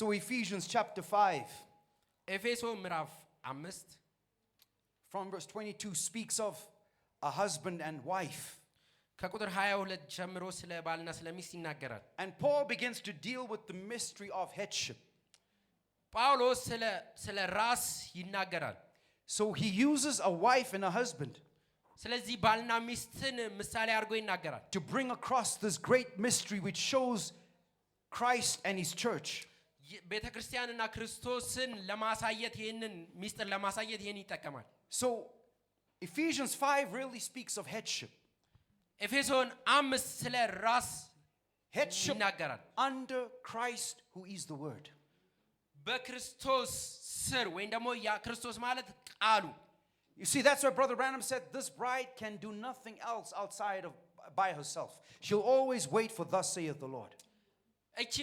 So Ephesians chapter 5 ኤፌሶን ምዕራፍ 5 from verse 22 speaks of a husband and wife. ከቁጥር 22 ጀምሮ ስለ ባልና ስለ ሚስት ይናገራል። And Paul begins to deal with the mystery of headship. ጳውሎስ ስለ ራስ ይናገራል። So he uses a wife and a husband ስለዚህ ባልና ሚስትን ምሳሌ አድርጎ ይናገራል። to bring across this great mystery which shows Christ and his church. ቤተክርስቲያንና ክርስቶስን ለማሳየት ይሄንን ሚስጥር ለማሳየት ይሄን ይጠቀማል። So Ephesians 5 really speaks of headship. ኤፌሶን 5 ስለ ራስ Headship ይናገራል። under Christ who is the word. በክርስቶስ ስር ወይም ደግሞ ያ ክርስቶስ ማለት ቃሉ You see, that's why Brother Branham said this bride can do nothing else outside of by herself. She'll always wait for thus saith the Lord. እቺ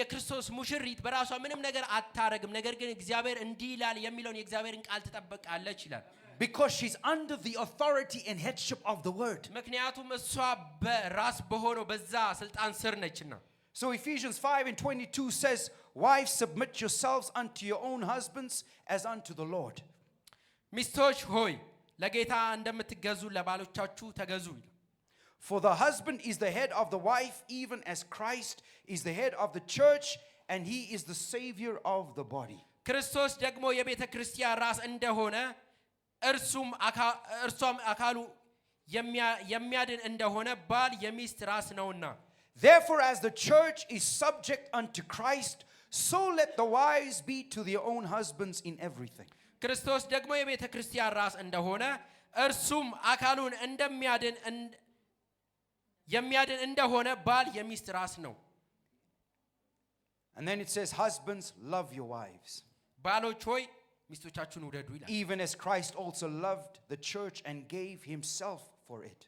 የክርስቶስ ሙሽሪት በራሷ ምንም ነገር አታረግም፣ ነገር ግን እግዚአብሔር እንዲህ ይላል የሚለውን የእግዚአብሔርን ቃል ትጠብቃለች ይላል። Because she's under the authority and headship of the word. ምክንያቱም እሷ በራስ በሆነው በዛ ስልጣን ስር ነችና። So Ephesians 5:22 says, wives, submit yourselves unto your own husbands as unto the Lord. ሚስቶች ሆይ ለጌታ እንደምትገዙ ለባሎቻችሁ ተገዙ ይላል። For the husband is the head of the wife, even as Christ is the head of the church, and he is the savior of the body. ክርስቶስ ደግሞ የቤተ ክርስቲያን ራስ እንደሆነ እርሷም አካሉ የሚያድን እንደሆነ ባል የሚስት ራስ ነውና። Therefore, as the church is subject unto Christ, so let the wives be to their own husbands in everything. ክርስቶስ ደግሞ የቤተ ክርስቲያን ራስ እንደሆነ እርሱም አካሉን የሚያድን እንደሆነ ባል የሚስት ራስ ነው። And then it says, husbands, love your wives. ባሎች ሆይ ሚስቶቻችሁን ውደዱ ይላል። Even as Christ also loved the church and gave himself for it.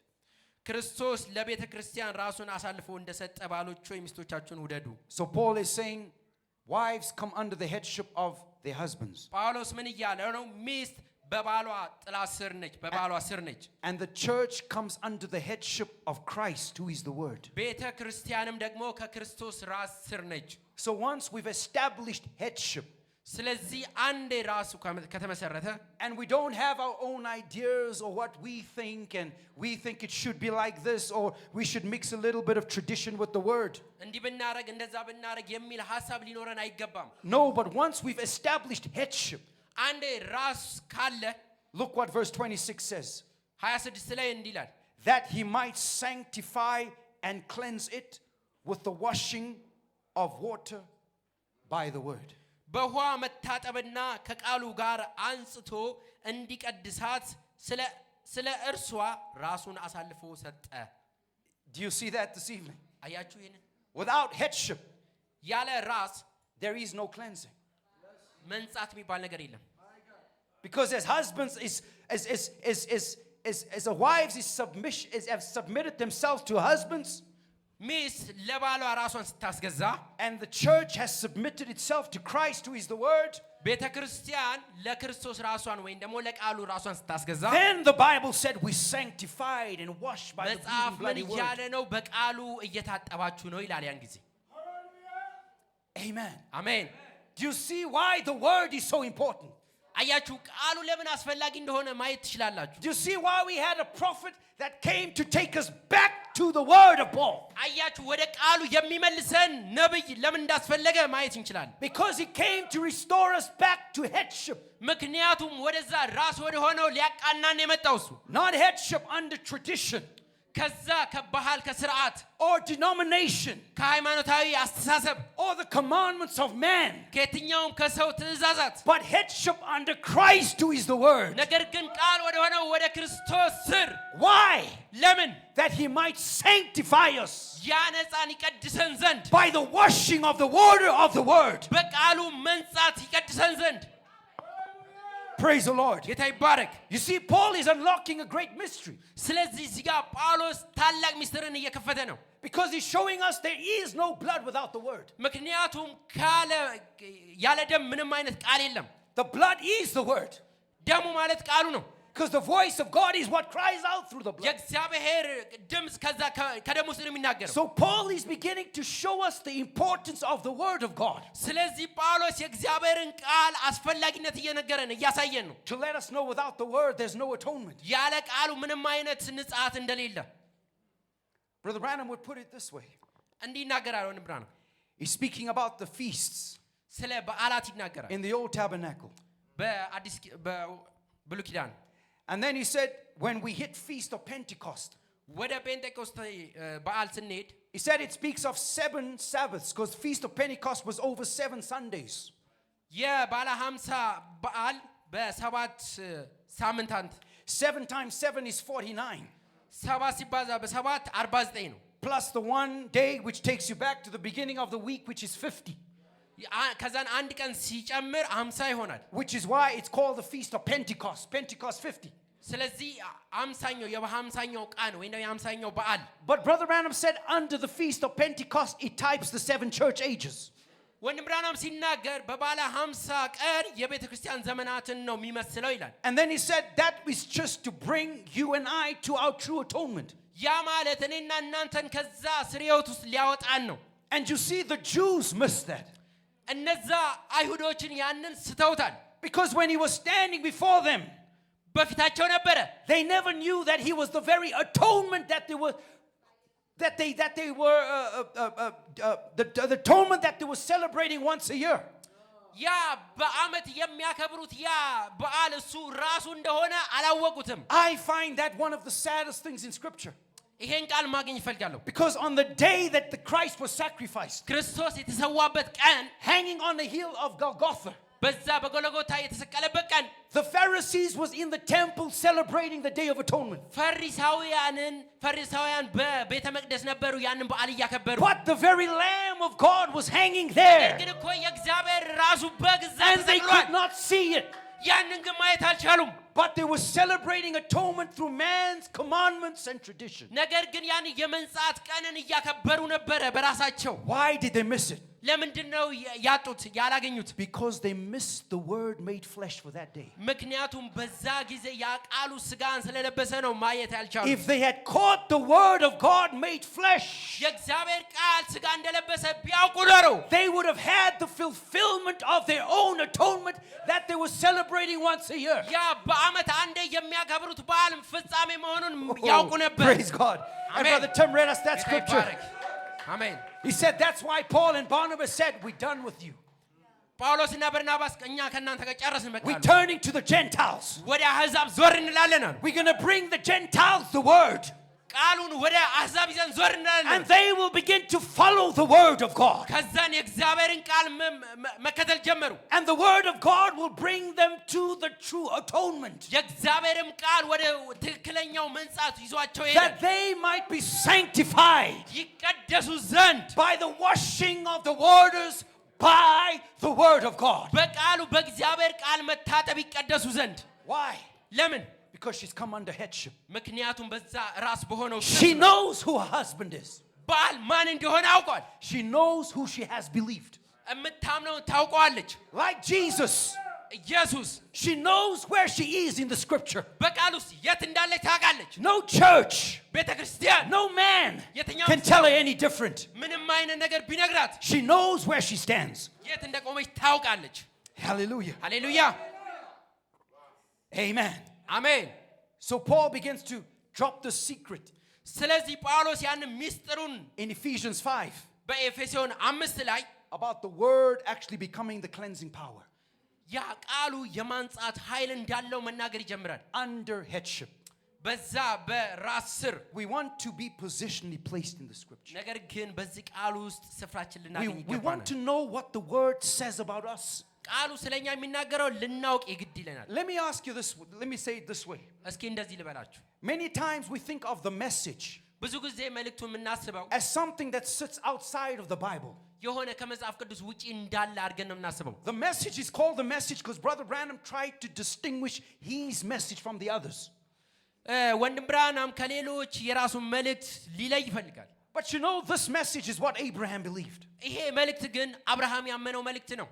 ክርስቶስ ለቤተ ክርስቲያን ራሱን አሳልፎ እንደሰጠ ባሎች ሆይ ሚስቶቻችሁን ውደዱ። So Paul is saying, wives come under the headship of their husbands. ጳውሎስ ምን እያለ ነው? ሚስት በባሏ ጥላ ስር ነች፣ በባሏ ስር ነች። And the church comes under the headship of Christ, who is the word. ቤተ ክርስቲያንም ደግሞ ከክርስቶስ ራስ ስር ነች። So once we've established headship, ስለዚህ አንዴ ራሱ ከተመሰረተ and we don't have our own ideas or what we think, and we think it should be like this, or we should mix a little bit of tradition with the word. እንዲህ ብናረግ እንደዛ ብናረግ የሚል ሐሳብ ሊኖረን አይገባም። No, but once we've established headship, አንዴ ራስ ካለ look what verse 26 says. 26 ላይ እንዲህ ይላል፣ That he might sanctify and cleanse it with the washing of water by the word. በውኃ መታጠብና ከቃሉ ጋር አንጽቶ እንዲቀድሳት ስለ እርሷ ራሱን አሳልፎ ሰጠ። Do you see that this evening? አያችሁ ይሄን? Without headship, ያለ ራስ there is no cleansing. መንጻት የሚባል ነገር የለም። Because as husbands as a wives have submitted themselves to husbands, ሚስት ለባሏ ራሷን ስታስገዛ and the church has submitted itself to Christ, who is the word, ቤተ ክርስቲያን ለክርስቶስ ራሷን ወይም ደግሞ ለቃሉ ራሷን ስታስገዛ then the Bible said we sanctified and washed by the መጽሐፍ ምን bloody እያለ word. ነው? በቃሉ እየታጠባችሁ ነው ይላል ያን ጊዜ። Amen. አሜን። Do you see why the word is so important? አያችሁ ቃሉ ለምን አስፈላጊ እንደሆነ ማየት ትችላላችሁ። Do you see why we had a prophet that came to take us back to the word of Paul? አያችሁ ወደ ቃሉ የሚመልሰን ነብይ ለምን እንዳስፈለገ ማየት እንችላለን። Because he came to restore us back to headship. ምክንያቱም ወደዛ ራስ ወደ ሆነው ሊያቃናን የመጣው እሱ Not headship under tradition ከዛ ከባህል ከስርዓት or denomination ከሃይማኖታዊ አስተሳሰብ or the commandments of man, ከየትኛውም ከሰው ትእዛዛት but headship under Christ, who is the word. ነገር ግን ቃል ወደ ሆነው ወደ ክርስቶስ ስር Why? ለምን? That he might sanctify us ያነጻን ይቀድሰን ዘንድ by the washing of the water of the word. በቃሉ መንጻት ይቀድሰን ዘንድ። Praise the Lord. ጌታ ይባረክ። You see, Paul is unlocking a great mystery ስለዚህ እዚህ ጋር ጳውሎስ ታላቅ ምስጢርን እየከፈተ ነው። because he's showing us there is no blood without the word. ምክንያቱም ያለ ደም ምንም አይነት ቃል የለም። The blood is the word. ደሙ ማለት ቃሉ ነው። Because the voice of God is what cries out through the blood. የእግዚአብሔር ድምፅ ከዛ ከደም ውስጥ ነው የሚናገረው። So Paul is beginning to show us the importance of the word of God. ስለዚህ ጳውሎስ የእግዚአብሔርን ቃል አስፈላጊነት እየነገረን እያሳየን ነው። To let us know without the word there's no atonement. ያለ ቃሉ ምንም አይነት ንጽሐት እንደሌለ Brother Branham would put it this way. እንዲህ ይናገራል። ወንድም ብርሃኑ He's speaking about the feasts ስለ በዓላት ይናገራል in the old tabernacle. በአዲስ በብሉይ ኪዳን And then he said, when we hit Feast of Pentecost, ወደ ጴንጤቆስጤ በዓል ስንሄድ he said it speaks of 7 Sabbaths because Feast of Pentecost was over 7 Sundays. የባለ 50 በዓል በሰባት ሳምንታት 7 times 7 is 49. ሰባት ሲባዛ በሰባት 49 ነው። Plus the one day which takes you back to the beginning of the week, which is 50. ከዛን አንድ ቀን ሲጨምር 50 ይሆናል። Which is why it's called the Feast of Pentecost. Pentecost 50. ስለዚህ 50ኛው የ50ኛው ቀን ወይ ነው የ50ኛው በዓል። But Brother Branham said under the Feast of Pentecost it types the 7 church ages. ወንድም ብርሃኑ ሲናገር በባለ 50 ቀን የቤተ ክርስቲያን ዘመናትን ነው የሚመስለው ይላል። And then he said that is just to bring you and I to our true atonement. ያ ማለት እኔና እናንተን ከዛ ስርየት ውስጥ ሊያወጣን ነው። And you see the Jews missed that. እነዛ አይሁዶችን ያንን ስተውታል። Because when he was standing before them, በፊታቸው ነበረ። they never knew that he was the very atonement that they were the atonement that they were celebrating once a year. ያ በአመት የሚያከብሩት ያ በዓል እሱ ራሱ እንደሆነ አላወቁትም። I find that one of the saddest things in scripture. ይሄን ቃል ማግኘት እፈልጋለሁ። Because on the day that the Christ was sacrificed, ክርስቶስ የተሰዋበት ቀን hanging on the hill of Golgotha, በዛ በጎልጎታ የተሰቀለበት ቀን the Pharisees was in the temple celebrating the Day of Atonement. ፈሪሳውያን በቤተ መቅደስ ነበሩ ያንን በዓል እያከበሩ። But the very Lamb of God was hanging there. ግን እኮ የእግዚአብሔር ራሱ በግ እዛ And they ተሰቅሏል። could not see it. ያንን ግን ማየት አልቻሉም። But they were celebrating atonement through man's commandments and tradition. ነገር ግን ያን የመንጻት ቀንን እያከበሩ ነበረ በራሳቸው። Why did they miss it? ለምንድን ነው ያጡት ያላገኙት? Because they missed the word made flesh for that day. ምክንያቱም በዛ ጊዜ ያ ቃሉ ስጋን ስለለበሰ ነው ማየት ያልቻሉት። If they had caught the word of God made flesh, የእግዚአብሔር ቃል ስጋ እንደለበሰ ቢያውቁ ኖሮ they would have had the fulfillment of their own atonement that they were celebrating once a year. ያ በአመት አንዴ የሚያከብሩት በዓል ፍጻሜ መሆኑን ያውቁ ነበር። Praise God. And Brother Tim read us that scripture. Amen. He said that's why Paul and Barnabas said, we're done with you. ጳውሎስና በርናባስ እኛ ከእናንተ ጋር ጨረስን በቃ። We're turning to the Gentiles. ወደ አሕዛብ ዞር እንላለን። We're going to bring the Gentiles the word. ቃሉን ወደ አሕዛብ ይዘን ዞር እንላለን። And they will begin to follow the word of God. ከዛን የእግዚአብሔርን ቃል መከተል ጀመሩ። And the word of God will bring them to the true atonement. የእግዚአብሔርም ቃል ወደ ትክክለኛው መንጻት ይዟቸው ሄደ። That they might be sanctified ይቀደሱ ዘንድ by the washing of the waters by the word of God. በቃሉ በእግዚአብሔር ቃል መታጠብ ይቀደሱ ዘንድ። Why? ለምን? Because she's come under headship. ምክንያቱም በዛ ራስ በሆነው She knows who her husband is. ባል ማን እንደሆነ አውቋል። She knows who she has believed. የምታምነው ታውቀዋለች። Like Jesus. ኢየሱስ She knows where she is in the scripture. በቃል ውስጥ የት እንዳለች ታውቃለች። No church, ቤተ ክርስቲያን no man የትኛው can tell her any different. ምንም አይነት ነገር ቢነግራት She knows where she stands. የት እንደቆመች ታውቃለች። Hallelujah. ሃሌሉያ Amen. አሜን። So Paul begins to drop the secret ስለዚህ ጳውሎስ ያንን ሚስጥሩን in Ephesians 5 በኤፌሶን 5 ላይ about the word actually becoming the cleansing power. ያ ቃሉ የማንጻት ኃይል እንዳለው መናገር ይጀምራል። Under headship. በዛ በራስ ስር We want to be positionally placed in the scripture. ነገር ግን በዚህ ቃሉ ውስጥ ስፍራችን ልናገኝ We want ይገባናል። to know what the word says about us. ቃሉ ስለኛ የሚናገረው ልናውቅ ይግድ ይለናል። Let me ask you this, let me say it this way. እስኪ እንደዚህ ልበላችሁ። Many times we think of the message ብዙ ጊዜ መልእክቱን የምናስበው as something that sits outside of the Bible. የሆነ ከመጽሐፍ ቅዱስ ውጪ እንዳለ አድርገን ነው የምናስበው። The message is called the message because Brother Branham tried to distinguish his message from the others. ወንድም ብርሃናም ከሌሎች የራሱን መልእክት ሊለይ ይፈልጋል። But you know, this message is what Abraham believed. ይሄ መልእክት ግን አብርሃም ያመነው መልእክት ነው።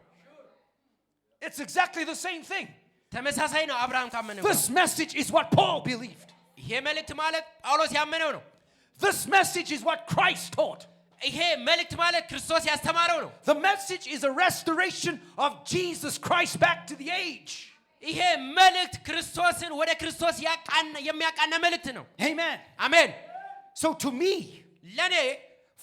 It's exactly the same thing. ተመሳሳይ ነው አብርሃም ካመነው This message is what Paul believed. ይሄ መልእክት ማለት ጳውሎስ ያመነው ነው This message is what Christ taught. ይሄ መልእክት ማለት ክርስቶስ ያስተማረው ነው The message is a restoration of Jesus Christ back to the age. ይሄ መልእክት ክርስቶስን ወደ ክርስቶስ የሚያቃና መልእክት ነው Amen. አሜን So to me, ለኔ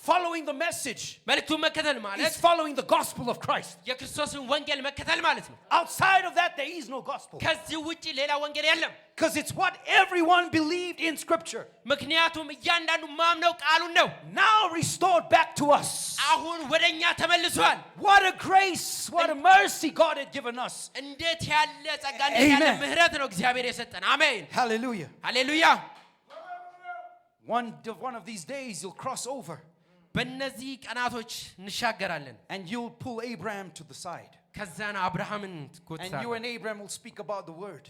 following the message መልእክቱን መከተል ማለት is following the gospel of Christ. የክርስቶስን ወንጌል መከተል ማለት ነው Outside of that, there is no gospel. ከዚህ ውጪ ሌላ ወንጌል የለም Because it's what everyone believed in Scripture. ምክንያቱም እያንዳንዱ ማምነው ቃሉን ነው Now restored back to us. አሁን ወደኛ ተመልሷል What a grace, what a mercy God had given us. እንዴት ያለ ጸጋ እንዴት ያለ ምህረት ነው እግዚአብሔር የሰጠን አሜን Hallelujah. ሃሌሉያ One of these days you'll cross over በእነዚህ ቀናቶች እንሻገራለን and you'll pull Abraham to the side. ከዛና አብርሃምን And you ትጎትታለህ and Abraham will speak about the word.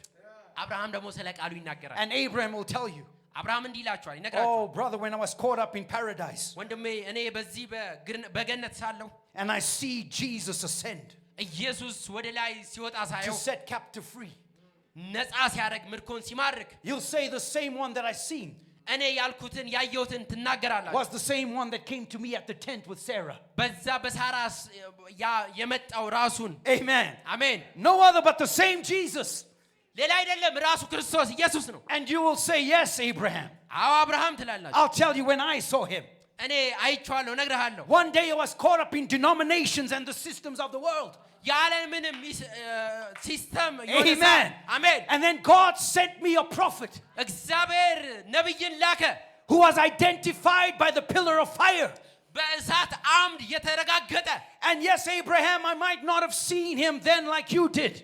አብርሃም ደግሞ ስለ ቃሉ ይናገራል And Abraham will tell you, አብርሃም እንዲህ ይላቸዋል ይነግራቸዋል oh brother, when I was caught up in paradise ወንድሜ እኔ በዚህ በገነት ሳለሁ and I see Jesus ascend ኢየሱስ ወደ ላይ ሲወጣ to ሳየው set captive free, ነፃ ሲያደርግ ምርኮን ሲማርክ you'll say the same one that I seen እኔ ያልኩትን ያየሁትን ትናገራላችሁ was the same one that came to me at the tent with Sarah. በዛ በሳራ ያ የመጣው ራሱን Amen. አሜን No other but the same Jesus. ሌላ አይደለም ራሱ ክርስቶስ ኢየሱስ ነው And you will say, yes, Abraham. አዎ አብርሃም ትላላችሁ I'll tell you when I saw him. እኔ አይቼዋለሁ እነግርሃለሁ One day I was caught up in denominations and the systems of the world. ያለ ምንም ሲስተም Amen. አሜን And then God sent me a prophet እግዚአብሔር ነብይን ላከ who was identified by the pillar of fire. በእሳት አምድ የተረጋገጠ And yes, Abraham, I might not have seen him then like you did,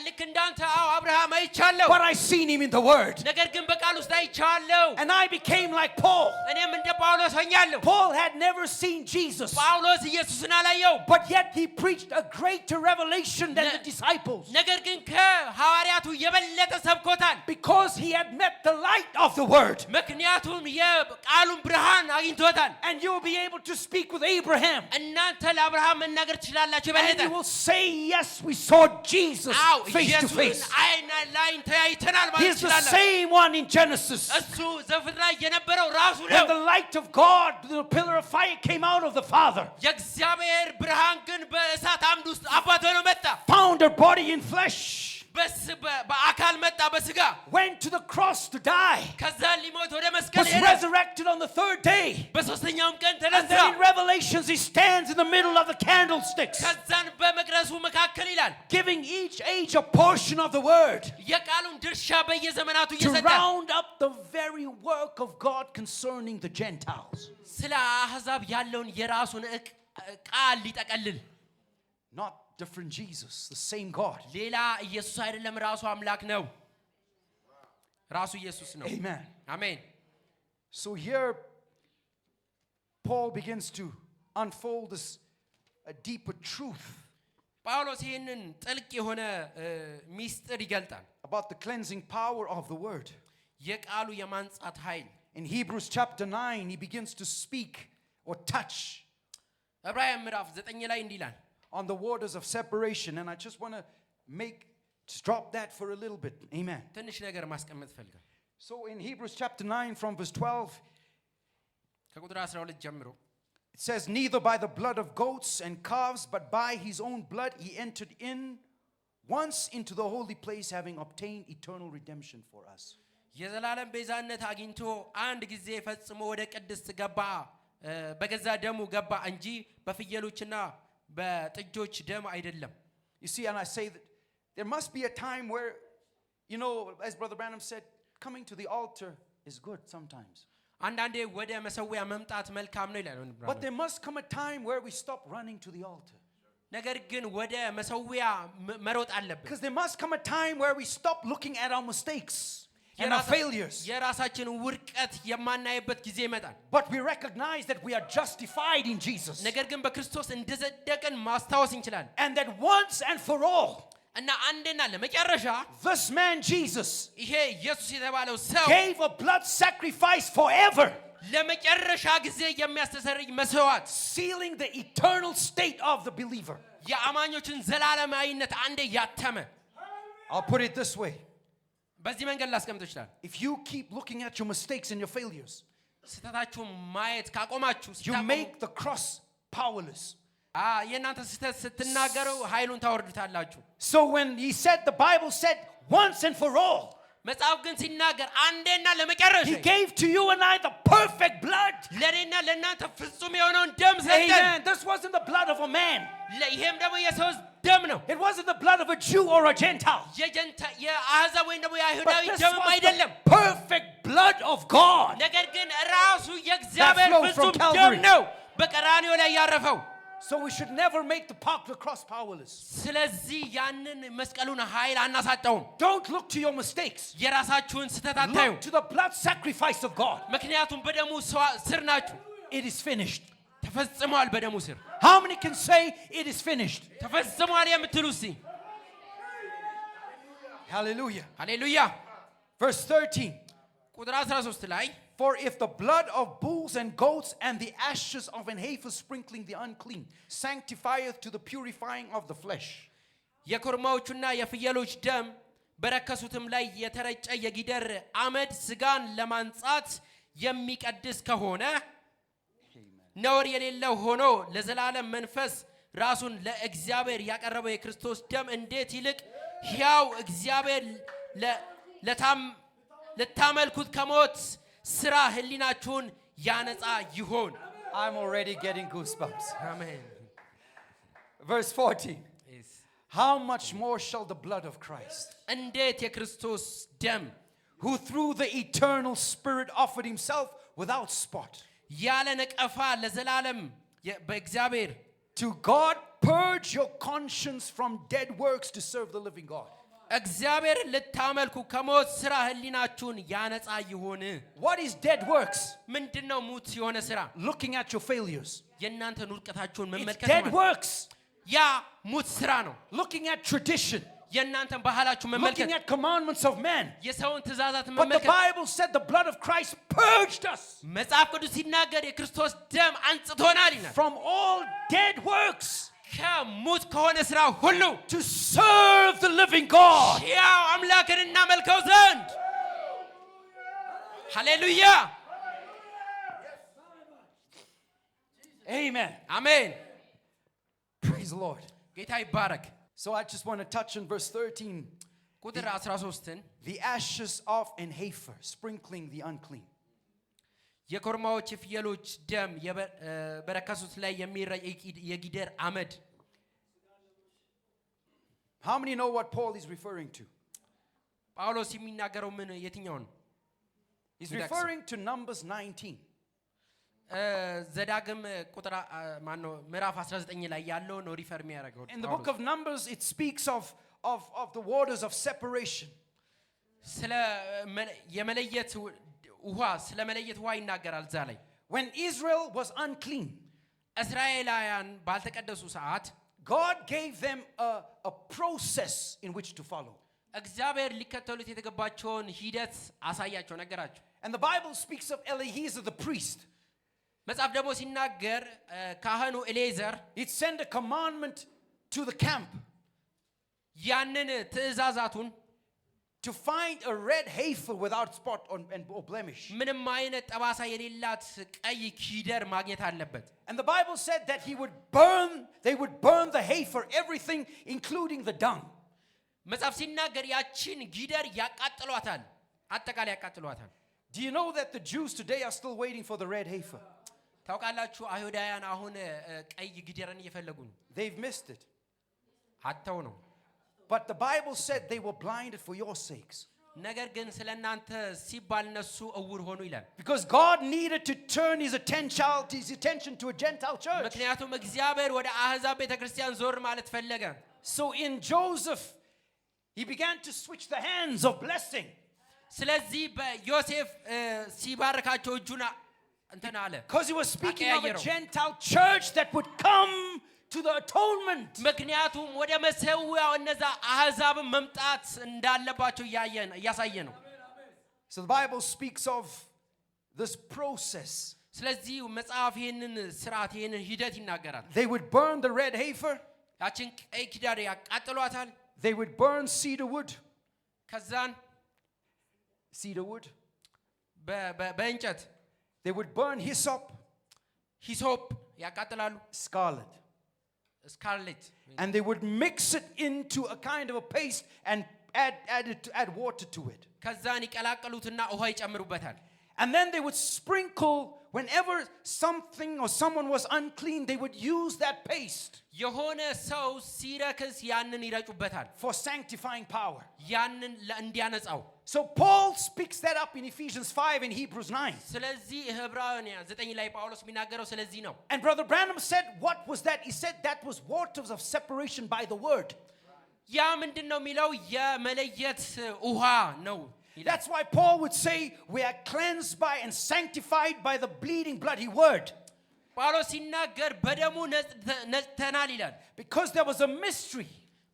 ልክ እንዳንተ አዎ አብርሃም አይቻለሁ but I seen him in the word. ነገር ግን በቃል ውስጥ አይቻለሁ And I became like Paul. እኔም እንደ ጳውሎስ ሆኛለሁ Paul had never seen Jesus, ጳውሎስ ኢየሱስን አላየው but yet he preached a greater revelation than the disciples ነገር ግን ከሐዋርያቱ የበለጠ ሰብኮታል because he had met the light of the word. ምክንያቱም የቃሉን ብርሃን አግኝቶታል And you will be able to speak with Abraham. እናንተ ለአብርሃም መናገር ትችላላችሁ And የበለጠ you will say, yes, we saw Jesus face to face. አይን ላይን ተያይተናል ማለት He's the ይችላል same one in Genesis. እሱ ዘፍጥረት ላይ የነበረው ራሱ When ነው the light of God, the pillar of fire came out of the Father, የእግዚአብሔር ብርሃን ግን በእሳት አምድ ውስጥ አባት ሆኖ መጣ found a body in flesh, በአካል መጣ በስጋ went to the cross to die, ከዛ ሊሞት ወደ መስቀል was ሄደ resurrected on the third day. በሶስተኛውም ቀን And ተነሳ then in Revelations, he stands in the middle of the candlesticks, ከዛን በመቅረሱ መካከል ይላል giving each age a portion of the word የቃሉን ድርሻ በየዘመናቱ to እየሰጠ round up the very work of God concerning the Gentiles. ስለ አሕዛብ ያለውን የራሱን ቃል ሊጠቀልል Not different Jesus, the same God. ሌላ ኢየሱስ አይደለም ራሱ አምላክ ነው ራሱ ኢየሱስ ነው Amen. አሜን So here Paul begins to unfold this a deeper truth ጳውሎስ ይህንን ጥልቅ የሆነ ሚስጥር ይገልጣል about the cleansing power of the word. የቃሉ የማንጻት ኃይል In Hebrews chapter 9, he begins to speak or touch ዕብራውያን ምዕራፍ 9 ላይ እንዲህ ይላል on the waters of separation. And I just want to just drop that for a little bit. Amen. ትንሽ ነገር ማስቀመጥ ፈልጋለሁ So in Hebrews chapter 9 from verse 12, ከቁጥር 12 ጀምሮ it says, neither by the blood of goats and calves, but by his own blood he entered in once into the holy place, having obtained eternal redemption for us. የዘላለም ቤዛነት አግኝቶ አንድ ጊዜ ፈጽሞ ወደ ቅድስት ገባ በገዛ ደሙ ገባ እንጂ በፍየሎችና በጥጆች ደም አይደለም You see, and I say that there must be a time where, you know, as Brother Branham said, coming to the altar is good sometimes. አንዳንዴ ወደ መሰዊያ መምጣት መልካም ነው ይላል But there must come a time where we stop running to the altar. ነገር ግን ወደ መሰዊያ መሮጥ አለብን Because there must come a time where we stop looking at our mistakes and our failures. የራሳችን ውርቀት የማናይበት ጊዜ ይመጣል But we recognize that we are justified in Jesus. ነገር ግን በክርስቶስ እንደጸደቅን ማስታወስ እንችላለን And that once and for all, እና አንዴና ለመጨረሻ this man Jesus ይሄ ኢየሱስ የተባለው ሰው gave a blood sacrifice forever, ለመጨረሻ ጊዜ የሚያስተሰርይ መስዋዕት sealing the eternal state of the believer. የአማኞችን ዘላለማዊነት አንዴ ያተመ I'll put it this way. በዚህ መንገድ ላስቀምጥ ይችላል If you keep looking at your mistakes and your failures, ስተታችሁን ማየት ካቆማችሁ you make the cross powerless. የእናንተ ስተት ስትናገሩ ኃይሉን ታወርዱታላችሁ So when he said, the Bible said, once and for all, መጽሐፍ ግን ሲናገር አንዴና ለመጨረሻ he gave to you and I the perfect blood. ለኔና ለእናንተ ፍጹም የሆነውን ደም ሰጠን Amen. This wasn't the blood of a man. ይሄም ደግሞ የሰው ደም ነው It wasn't the blood of a Jew or a Gentile. የአሕዛብ ወይም ደግሞ የአይሁዳዊ But this ደም was አይደለም the perfect blood of God. ነገር ግን ራሱ የእግዚአብሔር That flowed from ፍጹም ደም Calvary. ነው በቀራንዮ ላይ ያረፈው So we should never make the cross powerless. ስለዚህ ያንን መስቀሉን ኃይል አናሳጣውም Don't look to your mistakes. የራሳችሁን ስተት አታዩ Look to the blood sacrifice of God. ምክንያቱም በደሙ ስር ናችሁ It is finished. ተፈጽሟል በደሙ ስር How many can say it is finished? ተፈጽሟል የምትሉ እስቲ Hallelujah. ሃሌሉያ Verse 13. ቁጥር 13 ላይ For if the blood of bulls and goats and the ashes of an heifer sprinkling the unclean sanctifieth to the purifying of the flesh. የኮርማዎቹና የፍየሎች ደም በረከሱትም ላይ የተረጨ የጊደር አመድ ስጋን ለማንጻት የሚቀድስ ከሆነ ነውር የሌለው ሆኖ ለዘላለም መንፈስ ራሱን ለእግዚአብሔር ያቀረበው የክርስቶስ ደም እንዴት ይልቅ ሕያው እግዚአብሔር ለታመልኩት ከሞት ስራ ህሊናችሁን ያነጻ ይሆን I'm already getting goosebumps. አሜን Verse 14. How much more shall the blood of Christ, እንዴት የክርስቶስ ደም who through the eternal Spirit offered himself without spot ያለ ነቀፋ ለዘላለም በእግዚአብሔር to God, purge your conscience from dead works to serve the living God. እግዚአብሔር ልታመልኩ ከሞት ስራ ህሊናችሁን ያነጻ ይሆን What is dead works? ምንድነው ሙት የሆነ ስራ Looking at your failures. የእናንተን ውድቀታችሁን It's መመልከት dead works. ያ ሙት ስራ ነው Looking at tradition. የእናንተን ባህላችሁን መመልከት Looking at commandments of men. የሰውን ትእዛዛት But the መመልከት Bible said the blood of Christ purged us መጽሐፍ ቅዱስ ሲናገር የክርስቶስ ደም አንጽቶናል ይላል from all dead works ከሙት ከሆነ ስራ ሁሉ to serve the living God. ያው አምላክን እናመልከው ዘንድ ሃሌሉያ Amen. አሜን Praise the Lord. ጌታ ይባረክ So I just want to touch on verse 13. ቁጥር 13ን The ashes of an heifer sprinkling the unclean. የኮርማዎች የፍየሎች ደም በረከሱት ላይ የሚረጭ የጊደር አመድ How many know what Paul is referring to? ጳውሎስ የሚናገረው ምን የትኛው ነው He's referring to Numbers 19. ዘዳግም ቁጥር ማን ነው ምዕራፍ 19 ላይ ያለው ነው ሪፈር የሚያደርገው In the book of Numbers it speaks of the waters of separation. ስለ የመለየት ውሃ ስለ መለየት ውሃ ይናገራል እዛ ላይ When Israel was unclean, እስራኤላውያን ባልተቀደሱ ሰዓት God gave them a process in which to follow. እግዚአብሔር ሊከተሉት የተገባቸውን ሂደት አሳያቸው ነገራቸው And the Bible speaks of Eleazar the priest. መጽሐፍ ደግሞ ሲናገር ካህኑ ኤሌዘር It sent a commandment to the camp ያንን ትእዛዛቱን to find a red heifer without spot or blemish. ምንም አይነት ጠባሳ የሌላት ቀይ ኪደር ማግኘት አለበት And the Bible said that they would burn the heifer, everything including the dung. መጽሐፍ ሲናገር ያቺን ጊደር ያቃጥሏታል አጠቃላይ ያቃጥሏታል Do you know that the Jews today are still waiting for the red heifer? ታውቃላችሁ አይሁዳውያን አሁን ቀይ ጊደርን እየፈለጉ ነው They've missed it. አጥተው ነው But the Bible said they were blinded for your sakes. ነገር ግን ስለናንተ ሲባል እነሱ እውር ሆኑ ይላል Because God needed to turn his attention to a Gentile church. ምክንያቱም እግዚአብሔር ወደ አሕዛብ ቤተክርስቲያን ዞር ማለት ፈለገ So in Joseph he began to switch the hands of blessing. ስለዚህ በዮሴፍ ሲባርካቸው እጁን እንትን አለ Because he was speaking of a Gentile church that would come to the atonement. ምክንያቱም ወደ መሰዊያው እነዛ አሕዛብ መምጣት እንዳለባቸው እያሳየ ነው So the Bible speaks of this process. ስለዚህ መጽሐፍ ይሄንን ስርዓት ይሄንን ሂደት ይናገራል They would burn the red heifer ያችን ቀይ ኪዳር ያቃጥሏታል they would burn cedar wood. ከዛን Cedar wood. በእንጨት They would burn hyssop, ሂሶፕ ያቃጥላሉ scarlet. ስካርሌት And they would mix it into a kind of a paste and add water to it. ከዛን ይቀላቀሉትና ውሃ ይጨምሩበታል And then they would sprinkle, whenever something or someone was unclean, they would use that paste የሆነ ሰው ሲረክስ ያንን ይረጩበታል for sanctifying power. ያንን እንዲያነጻው So Paul speaks that up in Ephesians 5 and Hebrews 9. ስለዚህ ዕብራውያን 9 ላይ ጳውሎስ የሚናገረው ስለዚህ ነው And Brother Branham said, what was that? He said that was waters of separation by the word. ያ ምንድነው የሚለው የመለየት ውሃ ነው That's why Paul would say we are cleansed by and sanctified by the bleeding bloody word. ጳውሎስ ሲናገር በደሙ ነጽተናል ይላል Because there was a mystery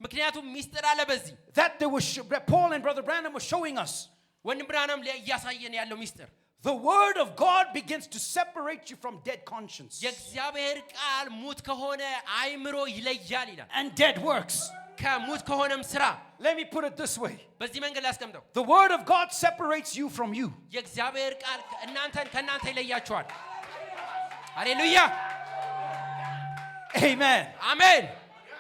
ምክንያቱም ሚስጥር አለ በዚህ that Paul and Brother Branham were showing us. ወንድም ብርሃንም እያሳየን ያለው ሚስጥር The word of God begins to separate you from dead conscience የእግዚአብሔር ቃል ሙት ከሆነ አይምሮ ይለያል ይላል and dead works. ከሙት ከሆነም ስራ Let me put it this way. በዚህ መንገድ ላስቀምጠው The word of God separates you from you. የእግዚአብሔር ቃል እናንተን ከናንተ ይለያችኋል ሃሌሉያ Amen. አሜን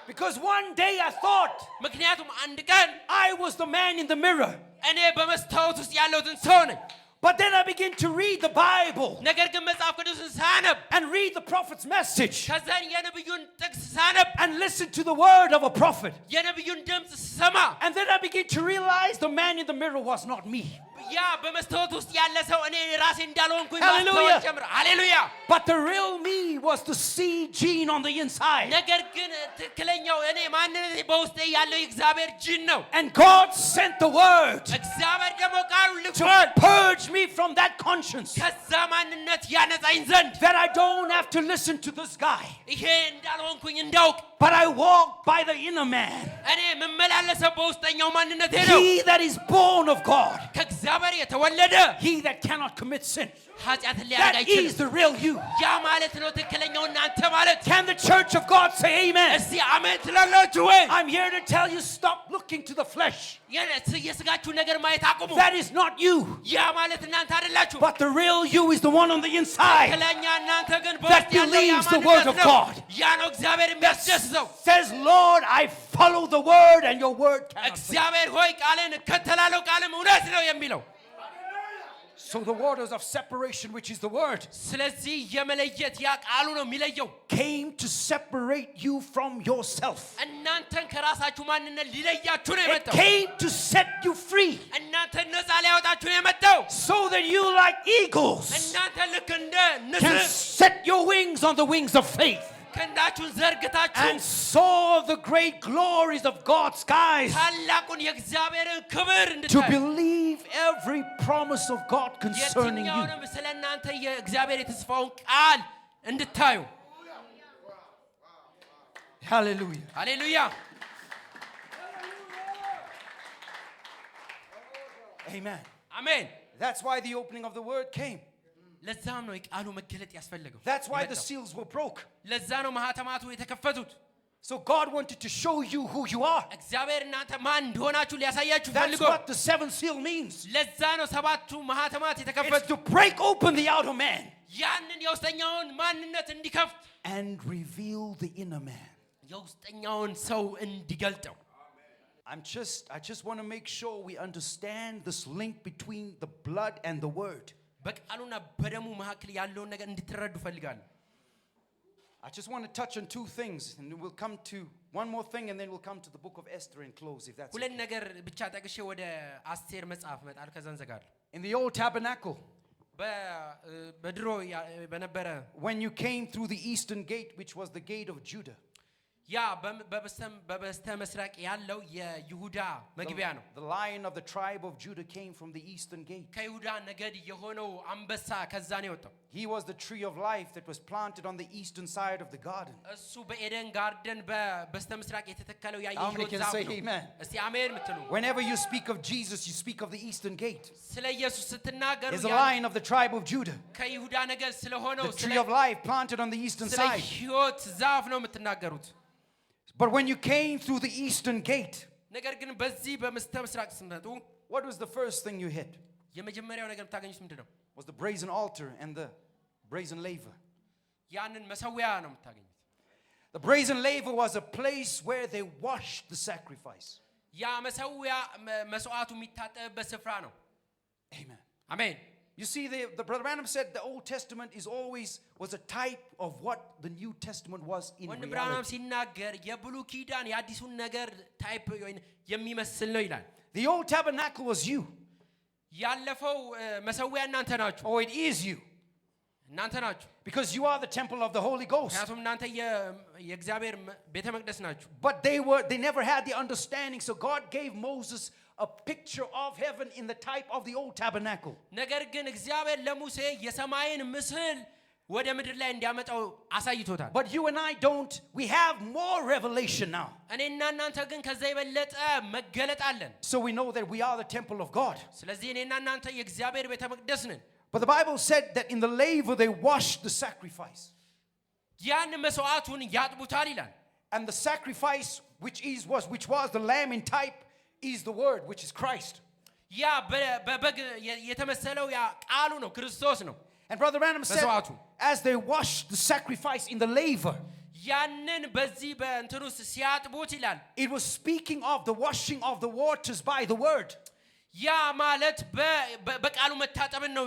Because one day I thought ምክንያቱም አንድ ቀን I was the man in the mirror. እኔ በመስታወት ውስጥ ያለሁትን ሰው ነኝ But then I began to read the Bible ነገር ግን መጽሐፍ ቅዱስን ሳነብ and read the prophet's message ከዛን የነብዩን ጥቅስ ሳነብ and listen to the word of a prophet. የነብዩን ድምጽ ሰማ And then I began to realize the man in the mirror was not me. ያ በመስታወት ውስጥ ያለ ሰው እኔ ራሴ እንዳልሆንኩኝ Hallelujah. ማስተዋል ጀምር ሃሌሉያ But the real me was the seed gene on the inside. ነገር ግን ትክክለኛው እኔ ማንነቴ በውስጤ ያለው የእግዚአብሔር ጅን ነው And God sent the word እግዚአብሔር ደግሞ ቃሉን to ልኳል purge me from that conscience. ከዛ ማንነት ያነጻኝ ዘንድ That I don't have to listen to this guy. ይሄ እንዳልሆንኩኝ እንዳውቅ But I walk by the inner man. እኔ የምመላለሰው በውስጠኛው ማንነቴ ነው He that is born of God. ከእግዚአብሔር የተወለደ He that cannot commit sin. ኃጢአትን ሊያደርግ That is አይችልም the real you. ያ ማለት ነው ትክክለኛው እናንተ ማለት Can the church of God say amen? እስቲ አሜን ትላላችሁ ወይ I'm here to tell you, stop looking to the flesh. የስጋችሁ ነገር ማየት አቁሙ That is not you. ያ ማለት እናንተ አይደላችሁ But the real you is the one on the inside ትክክለኛ እናንተ ግን that በውስጥ ያለው ያ believes the word of ማንነት ነው God. ያ ነው እግዚአብሔር የሚያስደስተው Says, Lord, I follow the word and your word cannot fail. እግዚአብሔር ሆይ ቃልን እከተላለሁ ቃልም እውነት ነው የሚለው So the waters of separation, which is the word, ስለዚህ የመለየት ያ ቃሉ ነው የሚለየው came to separate you from yourself. እናንተን ከራሳችሁ ማንነት ሊለያችሁ ነው It የመጣው came to set you free እናንተን ነፃ ሊያወጣችሁ ነው የመጣው so that you, like eagles, እናንተ ልክ እንደ can ንስር set your wings on the wings of faith ክንዳችሁን ዘርግታችሁ and soar the great glories of God's skies, ታላቁን የእግዚአብሔርን ክብር to እንድታዩ believe every promise of God concerning you. የትኛውንም ስለ እናንተ የእግዚአብሔር የተስፋውን ቃል እንድታዩ Hallelujah. ሃሌሉያ Amen. አሜን That's why the opening of the word came. ለዛም ነው የቃሉ መገለጥ ያስፈልገው That's why the seals were broke. ለዛ ነው ማህተማቱ የተከፈቱት So God wanted to show you who you are. እግዚአብሔር እናንተ ማን እንደሆናችሁ ሊያሳያችሁ That's ፈልጎ what the seventh seal means. ለዛ ነው ሰባቱ ማህተማት It's የተከፈቱት to break open the outer man ያንን የውስጠኛውን ማንነት እንዲከፍት and reveal the inner man. የውስጠኛውን ሰው እንዲገልጠው I just want to make sure we understand this link between the blood and the word. በቃሉና በደሙ መካከል ያለውን ነገር እንድትረዱ ፈልጋለሁ I just want to touch on two things and we'll come to one more thing and then we'll come to the book of Esther and close if that's ሁለት okay. ነገር ብቻ ጠቅሼ ወደ አስቴር መጽሐፍ መጣል ከዛን ዘጋለሁ In the old tabernacle, በድሮ በነበረ when you came through the eastern gate, which was the gate of Judah, ያ በበስተ መስራቅ ያለው የይሁዳ መግቢያ ነው the lion of the tribe of Judah came from the eastern gate. ከይሁዳ ነገድ የሆነው አንበሳ ከዛ ነው የወጣው He was the tree of life that was planted on the eastern side of the garden. እሱ በኤደን ጋርደን በበስተ ምስራቅ የተተከለው ያ How many የሕይወት can ዛፍ say ነው amen? እስቲ አሜን ምትሉ Whenever you speak of Jesus, you speak of the eastern gate. ስለ ኢየሱስ ስትናገሩ There's a lion of the tribe of Judah, ከይሁዳ ነገድ ስለሆነው the tree of life planted on the eastern ስለ side. ሕይወት ዛፍ ነው የምትናገሩት But when you came through the eastern gate, ነገር ግን በዚህ በመስተ ምስራቅ ስትመጡ what was the first thing you hit? የመጀመሪያው ነገር የምታገኙት ምንድነው? Was the brazen altar and the brazen laver. ያንን መሰዊያ ነው የምታገኙት። The brazen laver was a place where they washed the sacrifice. ያ መሰዊያ መስዋዕቱ የሚታጠብበት ስፍራ ነው። Amen. አሜን። You see, the Brother Branham said the Old Testament was a type of what the New Testament was in ወንድም ብርሃንም reality. ሲናገር የብሉይ ኪዳን የአዲሱን ነገር ታይፕ የሚመስል ነው ይላል። The old tabernacle was you. ያለፈው መሰዊያ እናንተ ናችሁ። Oh, it is you. እናንተ ናችሁ። Because you are the temple of the Holy Ghost. ምክንያቱም እናንተ የእግዚአብሔር ቤተ መቅደስ ናችሁ። But they never had the understanding. So God gave Moses a picture of heaven in the type of the old tabernacle. ነገር ግን እግዚአብሔር ለሙሴ የሰማይን ምስል ወደ ምድር ላይ እንዲያመጣው አሳይቶታል። But you and I don't. We have more revelation now. እኔና እናንተ ግን ከዛ የበለጠ መገለጥ አለን። So we know that we are the temple of God. ስለዚህ እኔና እናንተ የእግዚአብሔር ቤተ መቅደስ ነን። But the Bible said that in the laver they washed the sacrifice. ያን መስዋዕቱን ያጥቡታል ይላል። And the sacrifice which was the lamb in type is the word, which is Christ. ያ በበግ የተመሰለው ያ ቃሉ ነው፣ ክርስቶስ ነው። And Brother Branham said, መስዋዕቱ as they washed the sacrifice in the laver, ያንን በዚህ በእንትን ውስጥ ሲያጥቡት ይላል። it was speaking of the washing of the waters by the word. ያ ማለት በቃሉ መታጠብን ነው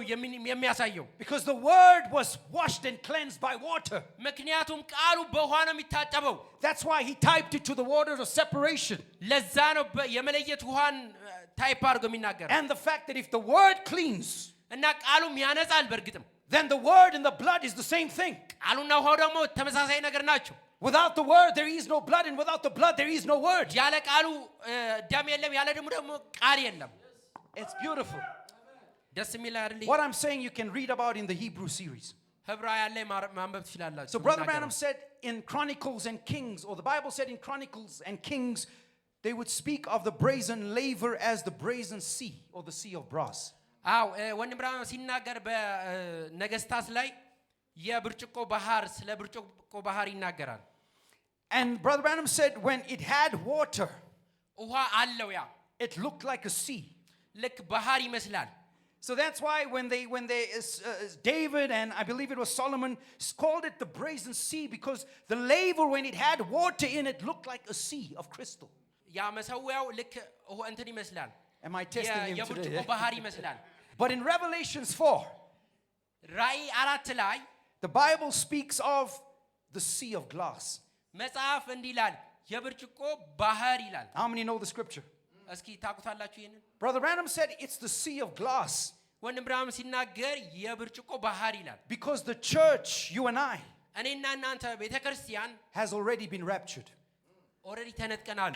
የሚያሳየው። Because the word was washed and cleansed by water. ምክንያቱም ቃሉ በውሃ ነው የሚታጠበው። That's why he typed it to the waters of separation. ለዛ ነው የመለየት ውሃን ታይፕ አድርጎ የሚናገረው። And the fact that if the word cleans, እና ቃሉም ያነጻል። በእርግጥም then the word and the blood is the same thing. ቃሉና ውሃው ደግሞ ተመሳሳይ ነገር ናቸው። Without the word there is no blood, and without the blood there is no word. ያለ ቃሉ ደም የለም፣ ያለ ደሙ ደግሞ ቃል የለም። It's beautiful. ደስ የሚል አይደል? What I'm saying you can read about in the Hebrew series. ዕብራውያን ላይ ማንበብ ትችላላችሁ። So Brother Branham said in Chronicles and Kings, or the Bible said in Chronicles and Kings, they would speak of the brazen laver as the brazen sea, or the sea of brass. አዎ ወንድም ብርሃኑ ሲናገር በነገስታት ላይ የብርጭቆ ባህር ስለ ብርጭቆ ባህር ይናገራል። And Brother Branham said when it had water, ውሃ አለው፣ ያ it looked like a sea. ልክ ባህር ይመስላል። So that's why when David and I believe it was Solomon called it the brazen sea, because the laver when it had water in it looked like a sea of crystal. ያ መሰዊያው ልክ እንትን ይመስላል። Am I testing him የብርጭቆ today? ባህር ይመስላል። But in Revelations 4, ራእይ 4 ላይ the Bible speaks of the sea of glass. መጽሐፍ እንዲህ ይላል፣ የብርጭቆ ባህር ይላል። How many know the scripture? እስኪ ታውቁታላችሁ ይሄንን? Brother Branham said it's the sea of glass. ወንድም ብርሃኑ ሲናገር የብርጭቆ ባህር ይላል። Because the church, you and I, እኔና እናንተ ቤተክርስቲያን has already been raptured. ኦልሬዲ ተነጥቀናል።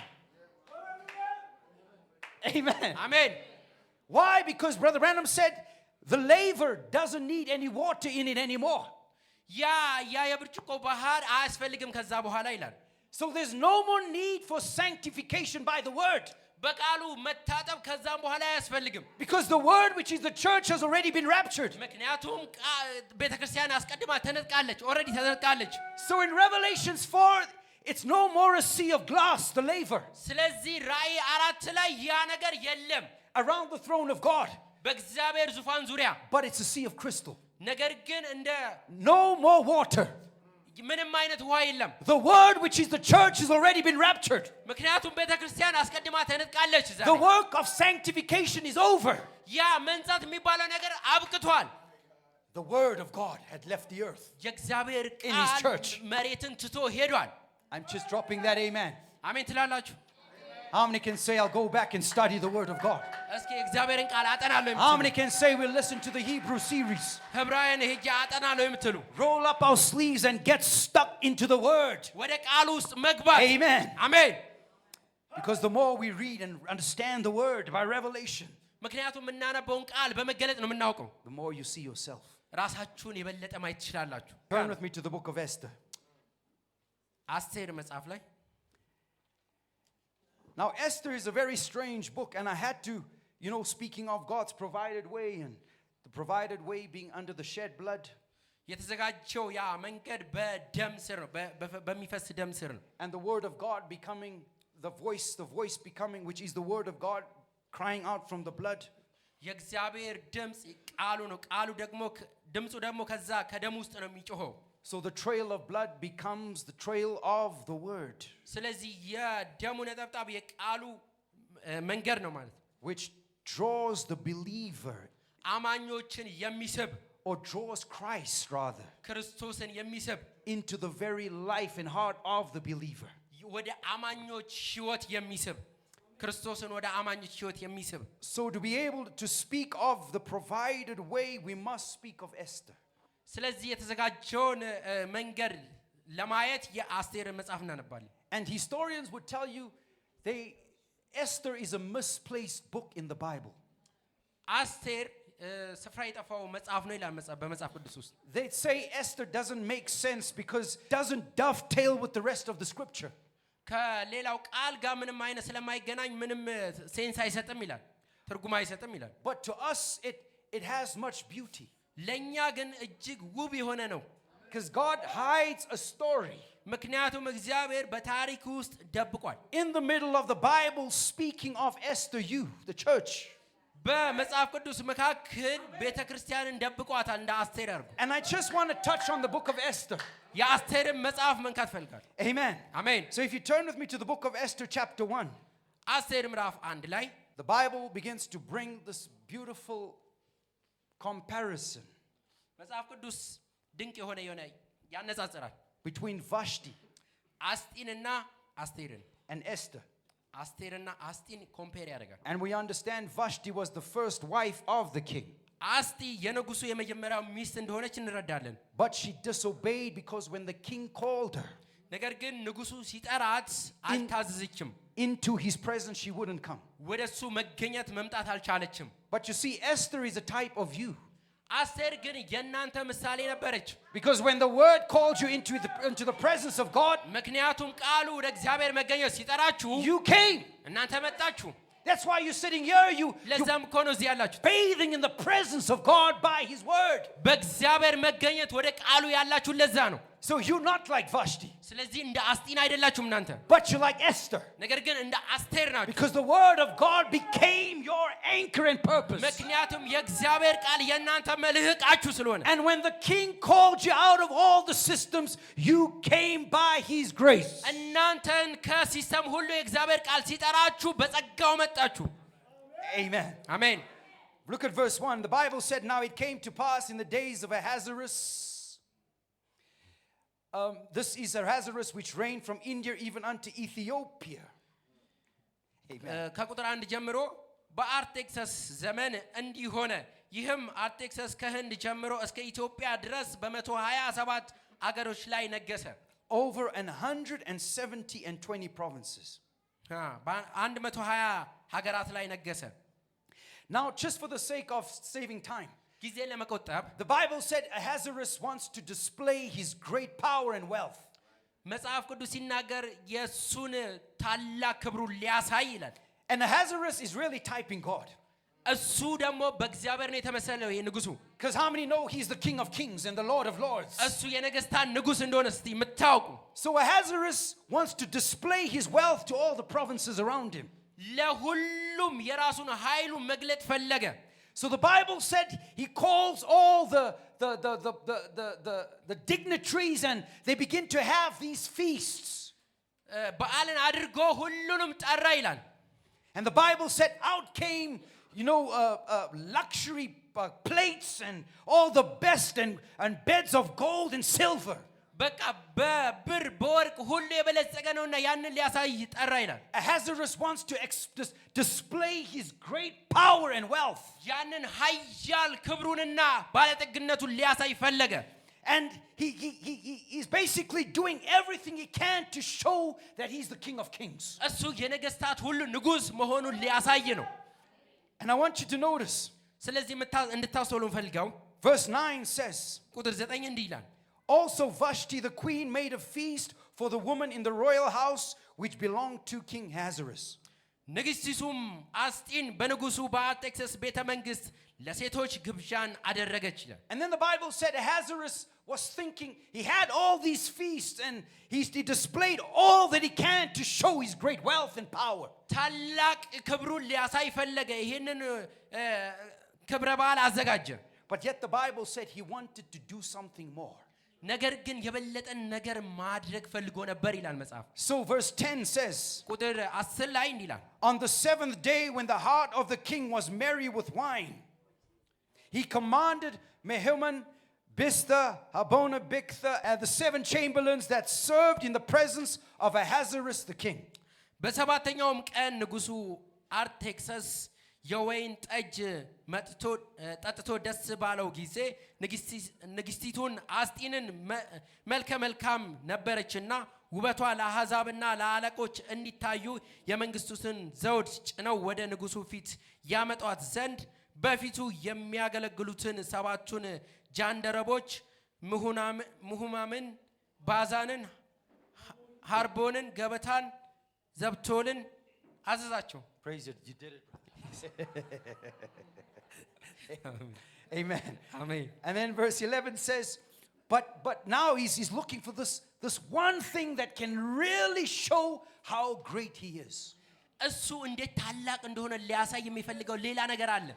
Amen. አሜን። Why? Because Brother Branham said the laver doesn't need any water in it anymore. ያ የብርጭቆ ባህር አያስፈልግም ከዛ በኋላ ይላል። So there's no more need for sanctification by the word. በቃሉ መታጠብ ከዛም በኋላ አያስፈልግም። Because the word, which is the church, has already been raptured. ምክንያቱም ቤተክርስቲያን አስቀድማ ተነጥቃለች፣ ኦልሬዲ ተነጥቃለች። So in Revelations 4, it's no more a sea of glass, the laver, ስለዚህ ራእይ 4 ላይ ያ ነገር የለም around the throne of God, በእግዚአብሔር ዙፋን ዙሪያ። but it's a sea of crystal. ነገር ግን እንደ No more water. ምንም አይነት ውሃ የለም። The word, which is the church, has already been raptured. ምክንያቱም ቤተክርስቲያን አስቀድማ ተነጥቃለች። The work of sanctification is over. ያ መንጻት የሚባለው ነገር አብቅቷል። The word of God had left the earth. የእግዚአብሔር In his ቃል church. መሬትን ትቶ ሄዷል። I'm just dropping that amen. አሜን ትላላችሁ? How many can say I'll go back and study the word of God? እስኪ እግዚአብሔርን ቃል አጠናለሁ How የምትሉ many can say we'll listen to the Hebrew series? ዕብራውያን ሄጄ አጠናለሁ የምትሉ Roll up our sleeves and get stuck into the word. ወደ ቃሉ ውስጥ መግባት። Amen. አሜን። Because the more we read and understand the word by revelation, ምክንያቱም የምናነበውን ቃል በመገለጥ ነው የምናውቀው። the more you see yourself. ራሳችሁን የበለጠ ማየት ትችላላችሁ። Turn with me to the book of Esther. አስቴር መጽሐፍ ላይ Now, Esther is a very strange book, and I had to, speaking of God's provided way, and the provided way being under the shed blood, የተዘጋጀው ያ መንገድ በደም ስር ነው፣ በሚፈስ ደም ስር ነው። and the word of God becoming the voice becoming, which is the word of God, crying out from the blood. የእግዚአብሔር ድምጽ ቃሉ ነው ቃሉ ደግሞ ድምጹ ደግሞ ከዛ ከደም ውስጥ ነው የሚጮኸው So the trail of blood becomes the trail of the word, ስለዚህ የደሙ ነጠብጣብ የቃሉ መንገድ ነው ማለት which draws the believer, አማኞችን የሚስብ or draws Christ rather, ክርስቶስን የሚስብ into the very life and heart of the believer. ወደ አማኞች ህይወት የሚስብ ክርስቶስን ወደ አማኞች ህይወት የሚስብ So to be able to speak of the provided way, we must speak of Esther. ስለዚህ የተዘጋጀውን መንገድ ለማየት የአስቴርን መጽሐፍ እናነባለን And historians would tell you Esther is a misplaced book in the Bible. አስቴር ስፍራ የጠፋው መጽሐፍ ነው ይላል በመጽሐፍ ቅዱስ ውስጥ They say Esther doesn't make sense because it doesn't dovetail with the rest of the scripture. ከሌላው ቃል ጋር ምንም አይነት ስለማይገናኝ ምንም ሴንስ አይሰጥም ይላል ትርጉም አይሰጥም ይላል But to us it has much beauty. ለኛ ግን እጅግ ውብ የሆነ ነው Because God hides a story ምክንያቱም እግዚአብሔር በታሪክ ውስጥ ደብቋል in the middle of the Bible, speaking of Esther, you, the church. በመጽሐፍ ቅዱስ መካከል ቤተክርስቲያንን ደብቋታል እንደ አስቴር አርጉ And I just want to touch on the book of Esther. የአስቴርን መጽሐፍ መንካት ፈልጋለሁ Amen. አሜን So if you turn with me to the book of Esther chapter 1, አስቴር ምዕራፍ 1 ላይ the Bible begins to bring this beautiful comparison መጽሐፍ ቅዱስ ድንቅ የሆነ ያነጻጽራል between Vashti አስጢንና አስቴርን and Esther. አስቴርና አስጢን ኮምፔር ያደርጋል And we understand Vashti was the first wife of the king. አስጢ የንጉሱ የመጀመሪያው ሚስት እንደሆነች እንረዳለን But she disobeyed because when the king called her ነገር ግን ንጉሱ ሲጠራት አልታዘዘችም into his presence, she wouldn't come. ወደሱ መገኘት መምጣት አልቻለችም But you see, Esther is a type of you. አስቴር ግን የናንተ ምሳሌ ነበረች Because when the word called you into the presence of God, ምክንያቱም ቃሉ ወደ እግዚአብሔር መገኘት ሲጠራችሁ you came. እናንተ መጣችሁ That's why you're sitting here, you're ለዛም እኮ ነው እዚህ ያላችሁ bathing in the presence of God by his word. በእግዚአብሔር መገኘት ወደ ቃሉ ያላችሁ ለዛ ነው So you're not like Vashti, ስለዚህ እንደ አስጢን አይደላችሁም እናንተ but you're like Esther. ነገር ግን እንደ አስቴር ናችሁ Because the word of God became your anchor and purpose. ምክንያቱም የእግዚአብሔር ቃል የናንተ መልህቃችሁ ስለሆነ And when the king called you out of all the systems, you came by his grace. እናንተን ከሲስተም ሁሉ የእግዚአብሔር ቃል ሲጠራችሁ በጸጋው መጣችሁ Amen. አሜን Look at verse 1. The Bible said, now it came to pass in the days of Ahasuerus. This is Ahasuerus which reigned from India even unto Ethiopia. Amen. ከቁጥር 1 ጀምሮ በአርጤክሰስ ዘመን እንዲሆነ ይህም አርጤክሰስ ከህንድ ጀምሮ እስከ ኢትዮጵያ ድረስ በ127 አገሮች ላይ ነገሰ Over 170 and 20 provinces. በ120 ሀገራት ላይ ነገሰ Now, just for the sake of saving time, ጊዜ ለመቆጠብ the Bible said Ahasuerus wants to display his great power and wealth. መጽሐፍ ቅዱስ ሲናገር የሱን ታላቅ ክብሩን ሊያሳይ ይላል And Ahasuerus is really typing God. እሱ ደግሞ በእግዚአብሔር ነው የተመሰለው የንጉሱ Because how many know he's the King of Kings and the Lord of Lords? እሱ የነገስታት ንጉስ እንደሆነ እስቲ የምታውቁ So Ahasuerus wants to display his wealth to all the provinces around him. ለሁሉም የራሱን ኃይሉን መግለጥ ፈለገ So the Bible said he calls all the dignitaries and they begin to have these feasts. በዓልን አድርጎ ሁሉንም ጠራ ይላል And the Bible said out came, luxury plates and all the best and beds of gold and silver. በቃ በብር በወርቅ ሁሉ የበለጸገ ነውና ያንን ሊያሳይ ጠራ ይላል Ahasuerus wants to display his great power and wealth. ያንን ኃያል ክብሩንና ባለጠግነቱን ሊያሳይ ፈለገ And he's basically doing everything he can to show that he's the King of Kings. እሱ የነገስታት ሁሉ ንጉስ መሆኑን ሊያሳይ ነው And I want you to notice. ስለዚህ እንድታስተውሉ ፈልገው Verse 9 says, ቁጥር 9 እንዲህ ይላል Also Vashti the queen made a feast for the woman in the royal house which belonged to King Ahasuerus. ንግሥቲቱም አስጢን በንጉሡ በአርጤክስስ ቤተ መንግሥት ለሴቶች ግብዣን አደረገች ይላል። And then the Bible said Ahasuerus was thinking, he had all these feasts and he displayed all that he can to show his great wealth and power. ታላቅ ክብሩን ሊያሳይ ፈለገ። ይሄንን ክብረ በዓል አዘጋጀ። But yet the Bible said he wanted to do something more. ነገር ግን የበለጠን ነገር ማድረግ ፈልጎ ነበር ይላል መጽሐፍ። So verse 10 says, ቁጥር 10 ላይ እንዲህ ይላል፣ on the 7th day when the heart of the king was merry with wine, he commanded Mehuman, Biztha, Harbona, Bigtha, and the 7 chamberlains that served in the presence of Ahasuerus the king. በሰባተኛውም ቀን ንጉሡ አርጤክስስ የወይን ጠጅ ጠጥቶ ደስ ባለው ጊዜ ንግሥቲቱን አስጢንን መልከ መልካም ነበረችና ውበቷ ለአሕዛብና ለአለቆች እንዲታዩ የመንግሥቱን ዘውድ ጭነው ወደ ንጉሡ ፊት ያመጧት ዘንድ በፊቱ የሚያገለግሉትን 7ቱን ጃንደረቦች ምሁማምን፣ ባዛንን፣ ሐርቦንን፣ ገበታን፣ ዘብቶልን አዘዛቸው። Praise it, you did it. Amen. Amen. And then verse 11 says, but now he's looking for this one thing that can really show how great he is. እሱ እንዴት ታላቅ እንደሆነ ሊያሳይ የሚፈልገው ሌላ ነገር አለ።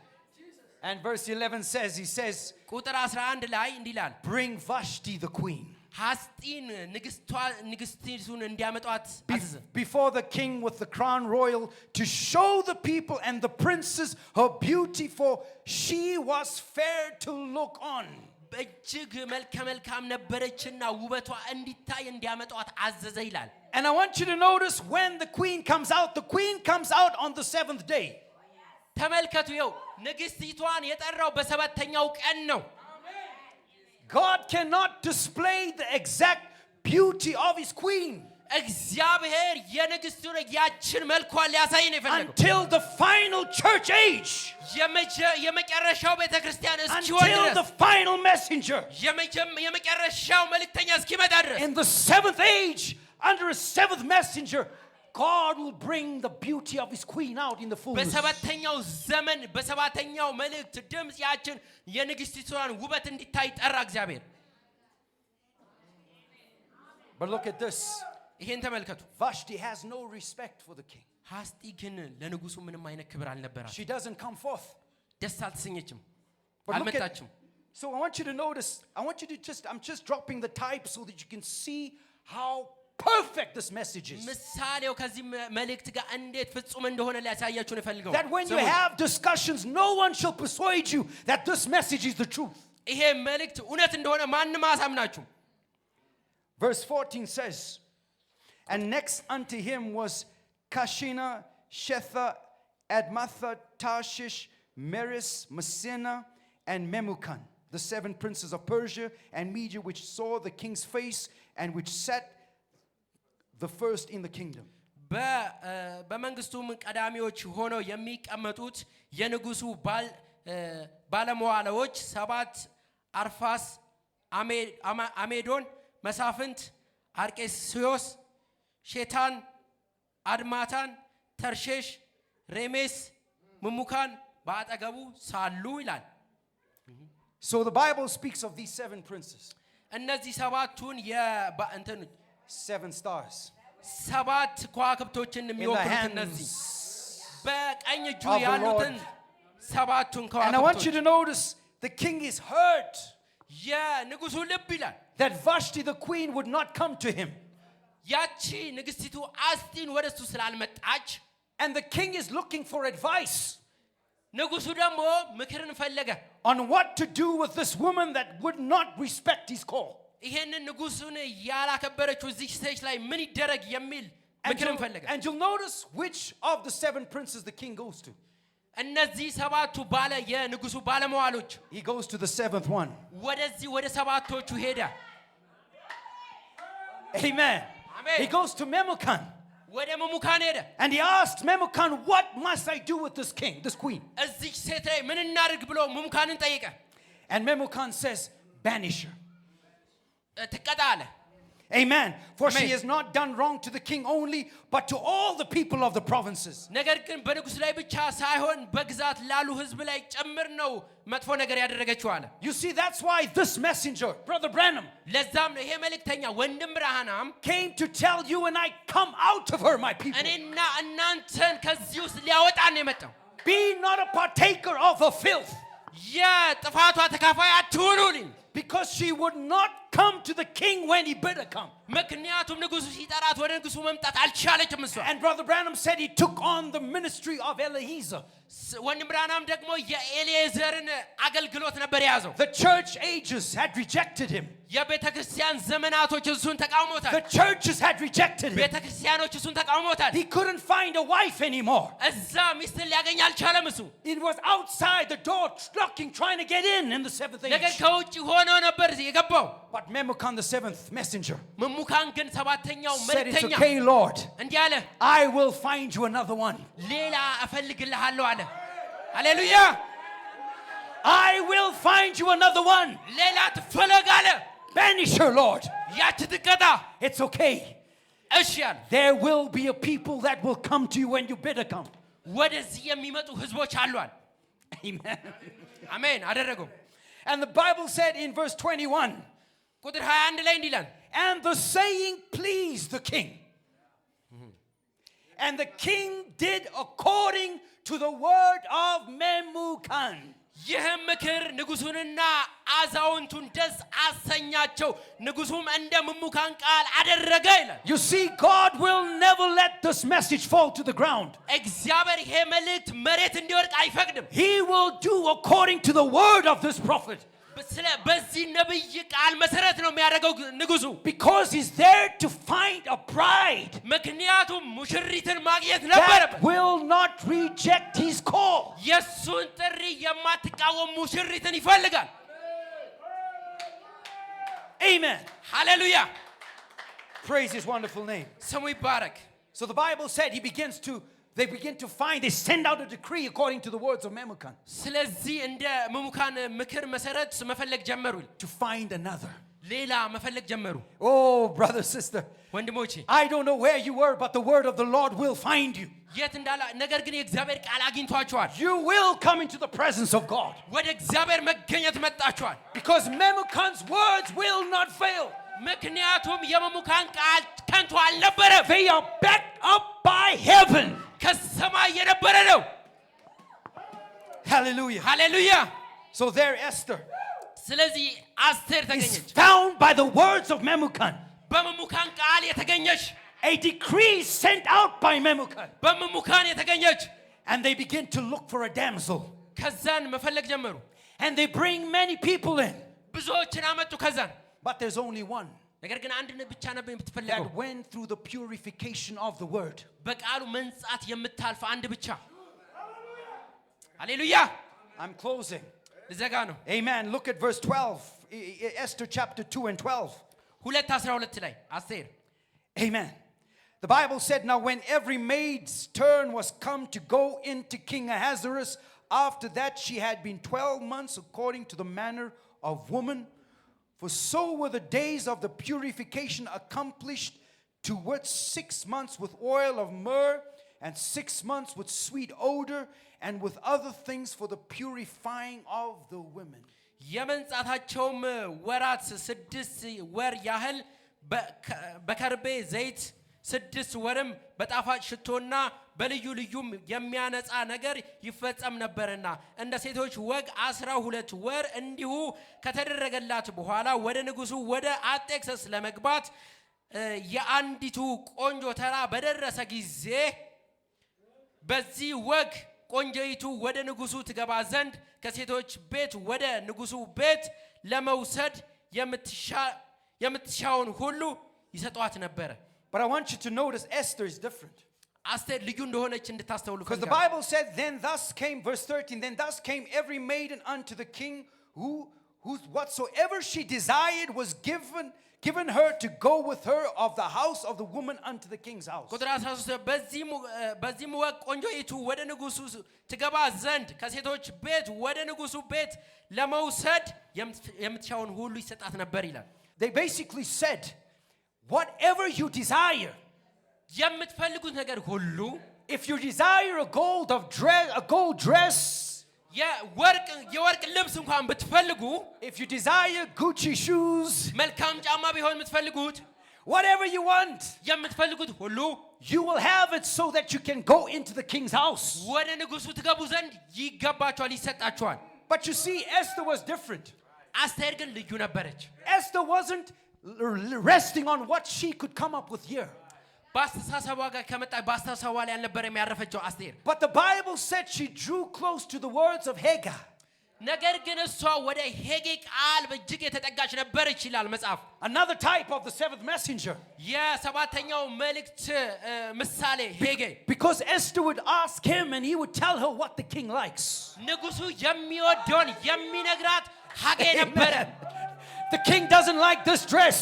And verse 11 says, he says, ቁጥር 11 ላይ እንዲህ ይላል፣ bring Vashti the queen አስጢን ንግሥቲቱን እንዲያመጧት አዘዘ። before the king with the crown royal to show the people and the princes her beauty, for she was fair to look on. በእጅግ መልከ መልካም ነበረችና ውበቷ እንዲታይ እንዲያመጧት አዘዘ ይላል። And I want you to notice when the queen comes out on the 7th day. ተመልከቱ፣ ይኸው ንግሥቲቷን የጠራው በሰባተኛው ቀን ነው። God cannot display the exact beauty of his queen እግዚአብሔር የንግሥቱን ያችን መልኳን ሊያሳይ ነው የፈለገው until the final church age, የመጨረሻው ቤተክርስቲያን እስኪሆን until ድረስ the final messenger. የመጨረሻው መልእክተኛ እስኪመጣ ድረስ In the 7th age, under a 7th messenger, God will bring the beauty of his queen out in the fullness. በሰባተኛው ዘመን በሰባተኛው መልእክት ድምጽ ያችን የንግሥቲቷን ውበት እንዲታይ ጠራ እግዚአብሔር። But look at this. ይሄን ተመልከቱ። Vashti has no respect for the king. አስጢ ግን ለንጉሱ ምንም አይነት ክብር አልነበራትም። She doesn't come forth. ደስ አልተሰኘችም፣ But look አልመጣችም። so I want you to notice, I'm just dropping the type so that you can see how perfect this message is. ምሳሌው ከዚህ መልእክት ጋር እንዴት ፍጹም እንደሆነ ሊያሳያችሁ ነው ፈልገው። That when you have discussions, no one shall persuade you that this message is the truth. ይሄ መልእክት እውነት እንደሆነ ማንም አያሳምናችሁ። Verse 14 says, and next unto him was Kashina, Shetha, Admatha, Tarshish, Meres, Massena, and Memucan, the 7 princes of Persia and Media, which saw the king's face and which sat the first in the kingdom. በመንግስቱም ቀዳሚዎች ሆነው የሚቀመጡት የንጉሱ ባለመዋላዎች 7 አርፋስ፣ አሜዶን፣ መሳፍንት፣ አርቄስዮስ፣ ሼታን፣ አድማታን፣ ተርሼሽ፣ ሬሜስ፣ ምሙካን በአጠገቡ ሳሉ ይላል። So the Bible speaks of these 7 princes. እነዚህ ሰባቱን 7 stars. 7 ከዋክብቶችን የሚወክሉት እነዚህ በቀኝ እጁ ያሉትን 7ቱን ከዋክብቶች። And I want you to notice the king is hurt የንጉሱ ልብ ይላል that Vashti the queen would not come to him. ያቺ ንግስቲቱ አስጢን ወደሱ ስላልመጣች And the king is looking for advice ንጉሱ ደግሞ ምክርን ፈለገ on what to do with this woman that would not respect his call. ይሄንን ንጉሱን ያላከበረችው እዚህ ሴት ላይ ምን ይደረግ የሚል ምክርን ፈለገ። And you'll notice which of the 7 princes the king goes to. እነዚህ 7ቱ ባለ የንጉሱ ባለመዋሎች He goes to the 7th one. ወደዚህ ወደ 7ቶቹ ሄደ። Amen. Amen. He goes to Memucan. ወደ መሙካን ሄደ። And he asked Memucan, what must I do with this king, this queen? እዚህ ሴት ላይ ምን እናድርግ ብሎ መሙካንን ጠየቀ። And Memucan says, banish her. ትቀጣ አለ። Amen. For she Amen. has not done wrong to the king only, but to all the people of the provinces. ነገር ግን በንጉሥ ላይ ብቻ ሳይሆን በግዛት ላሉ ሕዝብ ላይ ጭምር ነው መጥፎ ነገር ያደረገችው አለ። You see, that's why this messenger, Brother Branham, ለዛም ነው ይሄ መልእክተኛ ወንድም ብርሃናም came to tell you and I, come out of her, my people. እኔና እናንተን ከዚህ ውስጥ ሊያወጣን ነው የመጣው። Be not a partaker of her filth. የጥፋቷ ተካፋይ አትሁኑልኝ። Because she would not come to the king when he bid her come. ምክንያቱም ንጉሡ ሲጠራት ወደ ንጉሡ መምጣት አልቻለችም እሷ። And Brother Branham said he took on the ministry of Eliezer. ወንድም ብርሃናም ደግሞ የኤሌዘርን አገልግሎት ነበር የያዘው። The church ages had rejected him. የቤተ ክርስቲያን ዘመናቶች እሱን ተቃውሞታል። The churches had rejected him. ቤተ ክርስቲያኖች እሱን ተቃውሞታል። He couldn't find a wife anymore. እዛ ሚስትን ሊያገኝ አልቻለም እሱ። It was outside the door knocking, trying to get in the seventh ነገር age. ከውጭ ሆኖ ነበር የገባው። But Memucan, the seventh messenger, መሙካን ግን ሰባተኛው said, it's መልእክተኛ okay, Lord. እንዲህ አለ፣ I will find you another one. ሌላ እፈልግልሃለሁ አለ። ሃሌሉያ! I will find you another one. ሌላ ትፈለግ አለ። Banish her, Lord. ያች ትቀጣ። It's okay. እሺ አለ። There will be a people that will come to you when you bid her come. ወደዚህ የሚመጡ ህዝቦች አሏል። Amen. አሜን አደረገው። And the Bible said in verse 21, ቁጥር 21 ላይ እንዲህ ይላል፣ and the saying pleased the king. And the king did according to the word of Memucan. ይህም ምክር ንጉሡንና አዛውንቱን ደስ አሰኛቸው፣ ንጉሡም እንደ መሙካን ቃል አደረገ ይላል። You see, God will never let this message fall to the ground. እግዚአብሔር ይሄ መልእክት መሬት እንዲወድቅ አይፈቅድም። He will do according to the word of this prophet. በዚህ ነብይ ቃል መሰረት ነው የሚያደርገው ንጉሡ። Because he's there to find a bride ምክንያቱም ሙሽሪትን ማግኘት ነበረበት። that will not reject his call. የሱን ጥሪ የማትቃወም ሙሽሪትን ይፈልጋል። Amen. ሃሌሉያ! Praise his wonderful name. ስሙ ይባረክ። So the Bible said they begin to find, they send out a decree according to the words of Memucan ስለዚህ እንደ መሙካን ምክር መሰረት መፈለግ ጀመሩ። to find another. ሌላ መፈለግ ጀመሩ። Oh, brother, sister, ወንድሞቼ I don't know where you were, but the word of the Lord will find you. የት እንዳላ ነገር ግን የእግዚአብሔር ቃል አግኝቷቸዋል። You will come into the presence of God. ወደ እግዚአብሔር መገኘት መጣቸዋል። Because Memucan's words will not fail. ምክንያቱም የመሙካን ቃል ከንቱ አልነበረም። They are backed up by heaven. ከሰማይ የነበረ ነው። Hallelujah. ሃሌሉያ! So there Esther ስለዚህ አስቴር is ተገኘች። found by the words of Memucan. በመሙካን ቃል የተገኘች፣ A decree sent out by Memucan. በመሙካን የተገኘች። And they begin to look for a damsel. ከዛን መፈለግ ጀመሩ። And they bring many people in. ብዙዎችን አመጡ። ከዛን But there's only one ነገር ግን አንድ ብቻ ነበር የምትፈልገው። that went through the purification of the word. በቃሉ መንጻት የምታልፍ አንድ ብቻ። ሃሌሉያ! I'm closing. ልዘጋ ነው። Amen. Look at verse 12. Esther chapter 2 and 12. 2:12 ላይ አስቴር Amen. The Bible said, now when every maid's turn was come to go into King Ahasuerus, after that she had been 12 months according to the manner of woman. For so were the days of the purification accomplished, to which 6 months with oil of myrrh, and 6 months with sweet odor, and with other things for the purifying of the women. የመንጻታቸውም ወራት 6 ወር ያህል በከርቤ ዘይት 6 ወርም በጣፋጭ ሽቶና በልዩ ልዩም የሚያነጻ ነገር ይፈጸም ነበርና እንደ ሴቶች ወግ 12 ወር እንዲሁ ከተደረገላት በኋላ ወደ ንጉሡ ወደ አርጤክስስ ለመግባት የአንዲቱ ቆንጆ ተራ በደረሰ ጊዜ በዚህ ወግ ቆንጆይቱ ወደ ንጉሡ ትገባ ዘንድ ከሴቶች ቤት ወደ ንጉሡ ቤት ለመውሰድ የምትሻውን ሁሉ ይሰጧት ነበር። But I want you to notice Esther is different. አስቴር ልዩ እንደሆነች እንድታስተውሉ Because the Bible said, then thus came, verse 13, then thus came every maiden unto the king, whose whatsoever she desired was given her to go with her of the house of the woman unto the king's house. ቁጥር 13 በዚህም ወቅት ቆንጆይቱ ወደ ንጉሡ ትገባ ዘንድ ከሴቶች ቤት ወደ ንጉሡ ቤት ለመውሰድ የምትሻውን ሁሉ ይሰጣት ነበር ይላል። They basically said, whatever you desire. የምትፈልጉት ነገር ሁሉ If you desire a gold dress, የወርቅ ልብስ እንኳን ብትፈልጉ if you desire Gucci shoes, መልካም ጫማ ቢሆን የምትፈልጉት whatever you want, የምትፈልጉት ሁሉ you will have it so that you can go into the king's house. ወደ ንጉሱ ትገቡ ዘንድ ይገባችኋል ይሰጣችኋል But you see, Esther was different. አስቴር ግን ልዩ ነበረች Esther wasn't resting on what she could come up with here. በአስተሳሰቧ ጋር ከመጣች በአስተሳሰቧ ላይ አልነበረም ያረፈችው አስቴር But the Bible said she drew close to the words of Hagar. ነገር ግን እሷ ወደ ሄጌ ቃል በእጅግ የተጠጋች ነበረች ይላል መጽሐፍ Another type of the seventh messenger. የሰባተኛው መልእክት ምሳሌ ሄጌ Because Esther would ask him and he would tell her what the king likes. ንጉሱ የሚወደውን የሚነግራት ሀጌ ነበረ The king doesn't like this dress.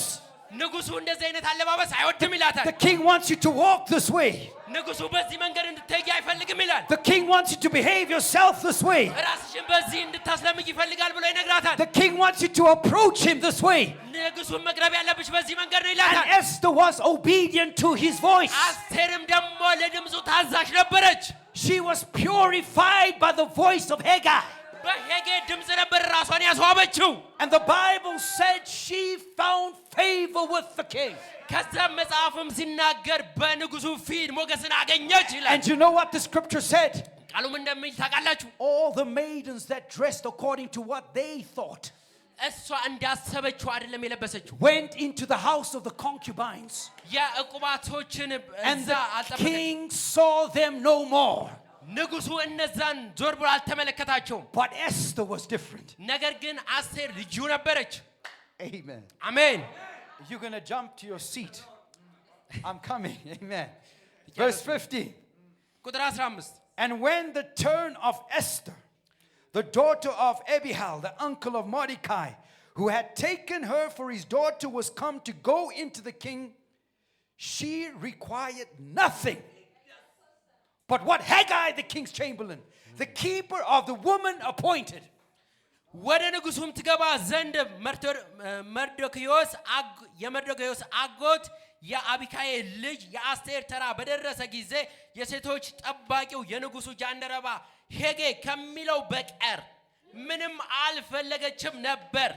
ንጉሱ እንደዚህ አይነት አለባበስ አይወድም ይላታል The king wants you to walk this way. ንጉሱ በዚህ መንገድ እንድትሄጂ አይፈልግም ይላል The king wants you to behave yourself this way. ራስሽን በዚህ እንድታስለምጂ ይፈልጋል ብሎ ይነግራታል The king wants you to approach him this way. ንጉሱን መቅረብ ያለብሽ በዚህ መንገድ ነው And ይላታል Esther was obedient to his voice. አስቴርም ደግሞ ለድምፁ ታዛዥ ነበረች She was purified by the voice of Hagar. በሄጌ ድምፅ ነበር ራሷን ያስዋበችው And the Bible said she found favor with the king. ከዛም መጽሐፍም ሲናገር በንጉሱ ፊት ሞገስን አገኘች ይላል And you know what the scripture said? ቃሉም እንደሚል ታውቃላችሁ All the maidens that dressed according to what they thought እሷ እንዳሰበችው አይደለም የለበሰችው went into the house of the concubines. የዕቁባቶችን And እዛ the አልጠበቀች king saw them no more. ንጉሱ እነዛን ዞር ብሎ አልተመለከታቸውም But Esther was different. ነገር ግን አስቴር ልዩ ነበረች Amen. አሜን You're going to jump to your seat. I'm coming. Amen. Verse 15. ቁጥር 15 And when the turn of Esther, the daughter of Abihail, the uncle of Mordecai, who had taken her for his daughter, was come to go into the king, she required nothing. But what Haggai, the king's chamberlain, the keeper of the woman appointed. ወደ ንጉሱም ትገባ ዘንድ የመርዶክዮስ አጎት የአቢካኤል ልጅ የአስቴር ተራ በደረሰ ጊዜ የሴቶች ጠባቂው የንጉሱ ጃንደረባ ሄጌ ከሚለው በቀር ምንም አልፈለገችም ነበር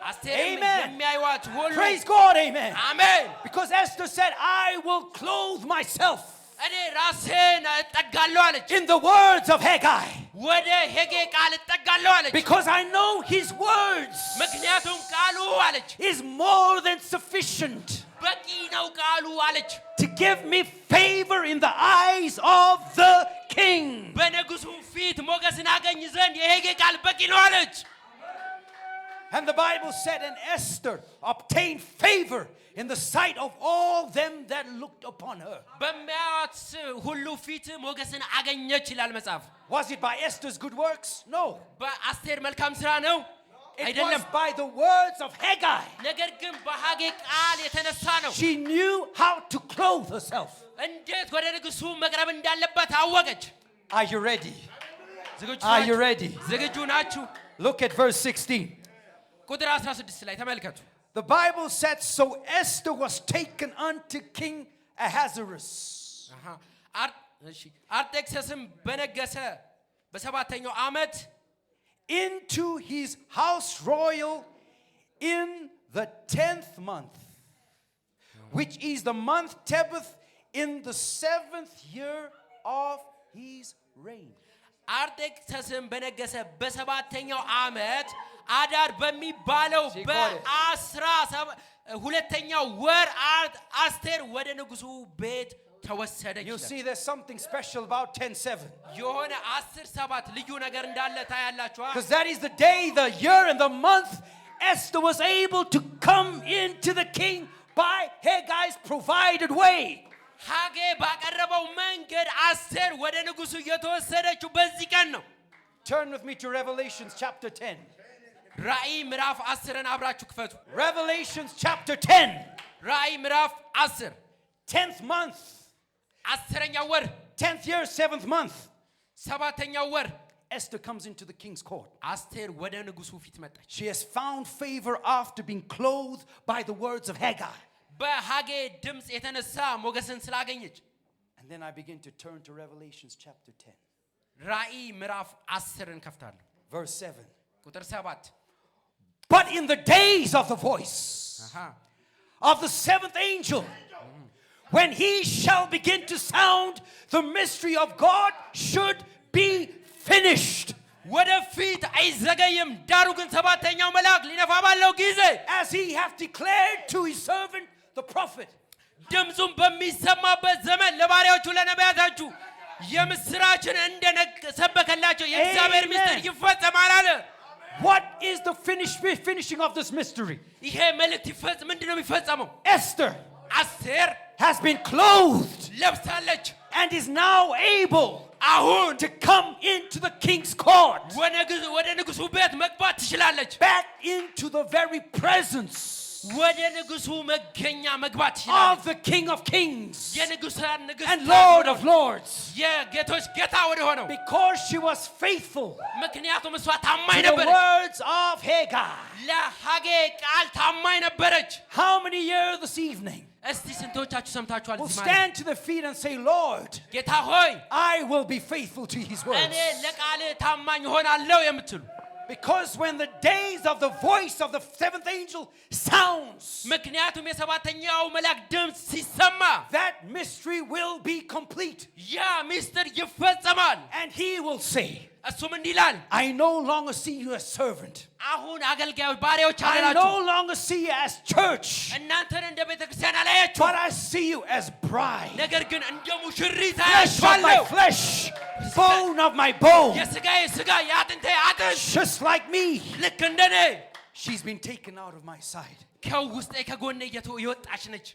አስቴርም የሚያዩት ሁሉ Praise God, amen. አሜን Because Esther said, I will clothe myself እኔ ራሴን እጠጋለሁ አለች in the words of Haggai. ወደ ሄጌ ቃል እጠጋለሁ አለች Because I know his words ምክንያቱም ቃሉ አለች is more than sufficient በቂ ነው ቃሉ አለች to give me favor in the eyes of the king. በንጉሱ ፊት ሞገስን አገኝ ዘንድ የሄጌ ቃል በቂ ነው አለች And the Bible said, and Esther obtained favor in the sight of all them that looked upon her. በሚያዩት ሁሉ ፊት ሞገስን አገኘች ይላል መጽሐፍ Was it by Esther's good works? No. በአስቴር መልካም ስራ ነው It was by the words of Haggai. ነገር ግን በሃጌ ቃል የተነሳ ነው She knew how to clothe herself. እንዴት ወደ ንጉሱ መቅረብ እንዳለባት አወቀች Are you ready? Are you ready? ዝግጁ ናችሁ Look at verse 16. ቁጥር 16 ላይ ተመልከቱ The Bible said, so Esther was taken unto King Ahasuerus. አርጤክስስም በነገሰ በሰባተኛው ዓመት into his house royal in the 10th month, which is the month Tebeth, in the 7th year of his reign. አርጤክስስም በነገሰ በሰባተኛው ዓመት አዳር በሚባለው በአስራ ሁለተኛው ወር አስቴር ወደ ንጉሱ ቤት ተወሰደች You see, there's something special about 10:7. የሆነ 10:7 ልዩ ነገር እንዳለ ታያላችሁ Because that is the day, the year, and the month Esther was able to come into the king by Haggai's provided way. ሃጌ ባቀረበው መንገድ አስቴር ወደ ንጉሱ የተወሰደችው በዚህ ቀን ነው Turn with me to Revelations chapter 10. ራእይ ምዕራፍ 10ን አብራችሁ ክፈቱ Revelations chapter 10. ራእይ ምዕራፍ 10 10th month. 10ኛው ወር 10th year, 7th month. 7ኛው ወር Esther comes into the king's court. አስቴር ወደ ንጉሱ ፊት መጣች She has found favor after being clothed by the words of Haggai. በሃጌ ድምጽ የተነሳ ሞገስን ስላገኘች And then I begin to turn to Revelations chapter 10. ራእይ ምዕራፍ 10ን ከፍታለሁ Verse 7. ቁጥር 7 But in the days of the voice of the seventh angel, when he shall begin to sound, the mystery of God should be finished. ወደፊት አይዘገይም ዳሩ ግን ሰባተኛው መልአክ ሊነፋ ባለው ጊዜ As he hath declared to his servant the prophet. ድምጹን በሚሰማበት ዘመን ለባሪያዎቹ ለነቢያቶቹ የምስራችን እንደሰበከላቸው የእግዚአብሔር ምስጢር ይፈጸማል አለ What is the finishing of this mystery? ይሄ መልእክት ይፈጸም ምንድነው የሚፈጸመው Esther አስቴር has been clothed ለብሳለች and is now able አሁን to come into the king's court, ወደ ንጉሱ ቤት መግባት ትችላለች back into the very presence ወደ ንጉሱ መገኛ መግባት of ትችላለች the King of Kings የንጉሳን ንጉስ and Lord of Lords, የጌቶች ጌታ ወደ ሆነው because she was faithful ምክንያቱም እሷ ታማኝ to the ነበረች words of Hagar. ለሃጌ ቃል ታማኝ ነበረች How many here this evening እስቲ ስንቶቻችሁ ሰምታችኋል will እዚህ ማለት stand to their feet and say, Lord, ጌታ ሆይ I will be faithful to his words? እኔ ለቃል ታማኝ ሆናለሁ የምትሉ Because when the days of the voice of the seventh angel sounds, ምክንያቱም የሰባተኛው መልአክ ድምጽ ሲሰማ that mystery will be complete. ያ ምስጢር ይፈጸማል And he will say, እሱም እንዲህ ይላል I no longer see you as servant. አሁን አገልጋዮች ባሪያዎች I አላችሁ no longer see you as church. እናንተን እንደ ቤተክርስቲያን አላያችሁ But I see you as bride. ነገር ግን እንደ ሙሽሪት Flesh of my አያችኋለሁ flesh, bone of my bone. የሥጋዬ ሥጋ የአጥንቴ አጥንት Just like me. ልክ እንደኔ She's been taken out of my side. ከውስጤ ከጎኔ የወጣች ነች